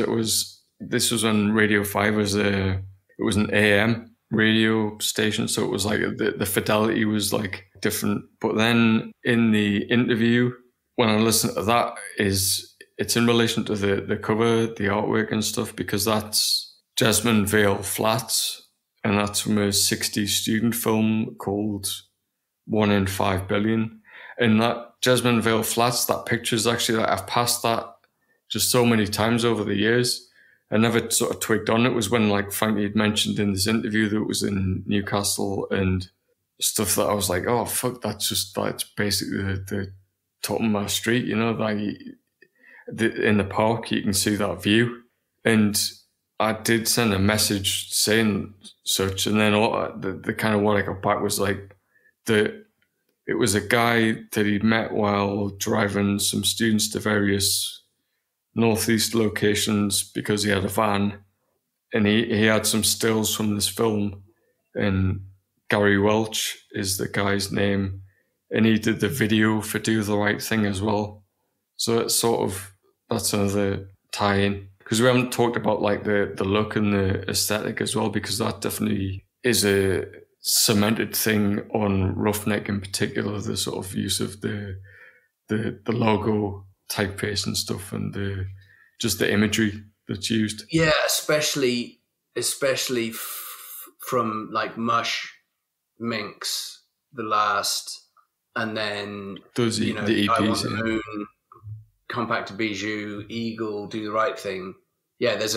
this was when Radio 5 was it was an AM radio station. So it was like the fidelity was like different. But then in the interview, when I listen to that, it's in relation to the cover, the artwork and stuff, because that's Jasmine Vale Flats, and that's from a 60s student film called 1 in 5 billion. And that Jasmine Vale Flats, that picture is actually, like, I've passed that just so many times over the years. I never sort of twigged on. It was when like Frankie had mentioned in this interview that it was in Newcastle and stuff, that I was like, oh fuck, that's basically the top of my street, you know, like in the park you can see that view. And I did send a message saying such, and then the kind of what I got back was like it was a guy that he'd met while driving some students to various northeast locations because he had a van, and he had some stills from this film, and Gary Welch is the guy's name, and he did the video for Do the Right Thing as well. So it's sort of, that's another tie-in, because we haven't talked about like the look and the aesthetic as well, because that definitely is cemented thing on Roughneck in particular, the sort of use of the logo typeface and stuff, and just the imagery that's used. Yeah, especially from like Mush, Minx, The Last, and then Those the EPs, I Want the Moon, Compact Bijou, Eagle, Do the Right Thing. Yeah, there's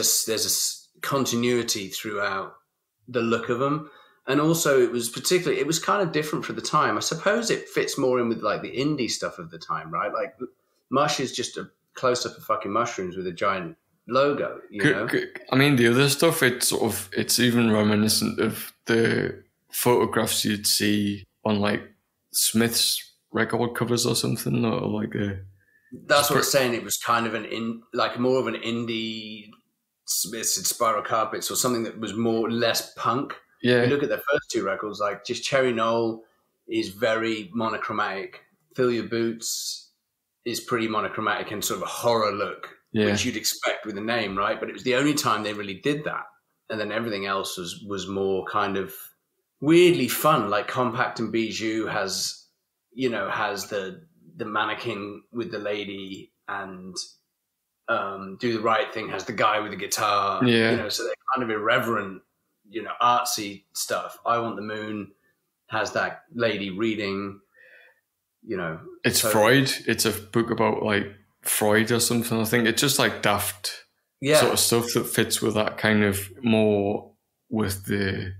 a continuity throughout the look of them. And also it was kind of different for the time. I suppose it fits more in with like the indie stuff of the time, right? Like Mush is just a close-up of fucking mushrooms with a giant logo, you know? I mean, the other stuff, it's even reminiscent of the photographs you'd see on like Smith's record covers or something, or like a... That's what I was saying. It was kind of more of an indie Smiths and Spiral Carpets, or something that was less punk. Yeah. You look at their first two records, like just Cherry Knoll is very monochromatic. Fill Your Boots is pretty monochromatic and sort of a horror look, which you'd expect with a name, right? But it was the only time they really did that. And then everything else was more kind of weirdly fun. Like Compact and Bijou has the mannequin with the lady, and Do the Right Thing has the guy with the guitar. Yeah. So they're kind of irreverent, artsy stuff. I Want the Moon has that lady reading, It's Freud. It's a book about like Freud or something. I think it's just like daft sort of stuff that fits with that kind of more with the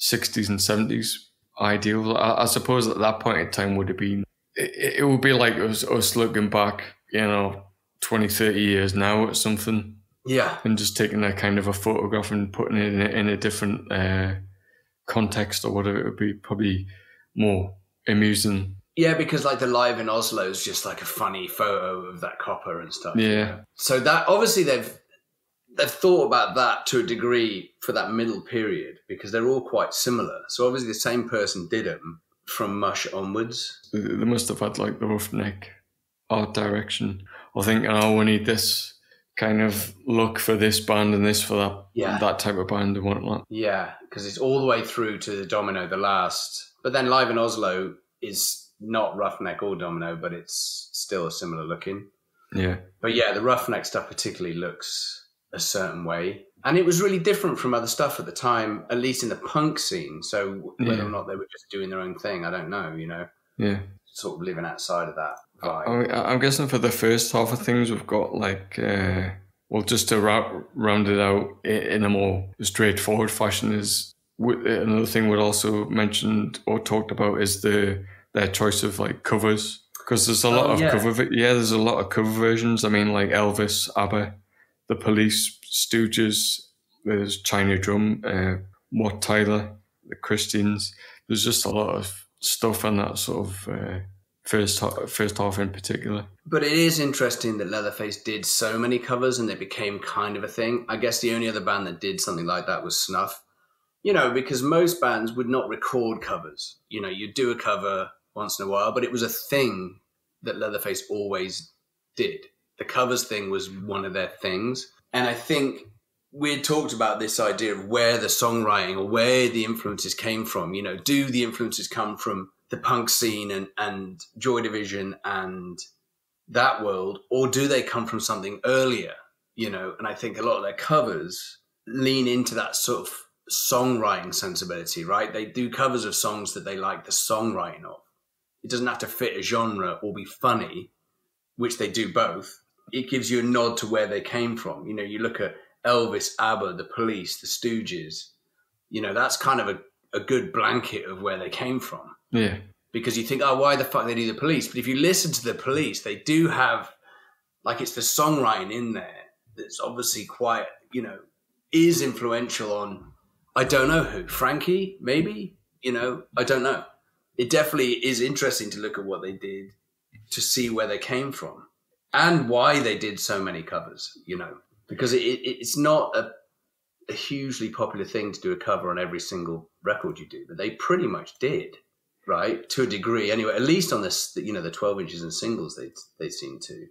60s and 70s ideal. I suppose at that point in time would have been, it would be like us looking back, 20, 30 years now at something. Yeah. And just taking a kind of a photograph and putting it in a different context or whatever. It would be probably more amusing. Yeah, because like the Live in Oslo is just like a funny photo of that copper and stuff. Yeah. So that obviously they've thought about that to a degree for that middle period, because they're all quite similar. So obviously the same person did them from Mush onwards. They must have had like the Roughneck art direction. I think, we need this kind of look for this band and this for that, that type of band and whatnot. Yeah, because it's all the way through to the Domino, The Last. But then Live in Oslo is not Roughneck or Domino, but it's still a similar looking. Yeah. But yeah, the Roughneck stuff particularly looks a certain way. And it was really different from other stuff at the time, at least in the punk scene. So whether or not they were just doing their own thing, I don't know, Yeah. Sort of living outside of that vibe. I'm guessing for the first half of things, we've got like, just to round it out in a more straightforward fashion, is another thing we'd also mentioned or talked about is their choice of like covers, because there's a lot of there's a lot of cover versions. I mean, like Elvis, ABBA, The Police, Stooges, there's China Drum, Wat Tyler, the Christians. There's just a lot of stuff on that sort of first half in particular. But it is interesting that Leatherface did so many covers and they became kind of a thing. I guess the only other band that did something like that was Snuff. Because most bands would not record covers. You'd do a cover once in a while, but it was a thing that Leatherface always did. The covers thing was one of their things. And I think we had talked about this idea of where the songwriting or where the influences came from. Do the influences come from the punk scene and Joy Division and that world, or do they come from something earlier? And I think a lot of their covers lean into that sort of songwriting sensibility, right? They do covers of songs that they like the songwriting of. It doesn't have to fit a genre or be funny, which they do both. It gives you a nod to where they came from. You look at Elvis, ABBA, The Police, The Stooges, that's kind of a good blanket of where they came from. Yeah. Because you think, why the fuck they do The Police? But if you listen to The Police, they do have, like, it's the songwriting in there that's obviously quite, is influential on, I don't know who, Frankie, maybe? I don't know. It definitely is interesting to look at what they did to see where they came from and why they did so many covers, because it's not a hugely popular thing to do a cover on every single record you do, but they pretty much did, right? To a degree anyway, at least on this, the 12 inches and singles they seem to.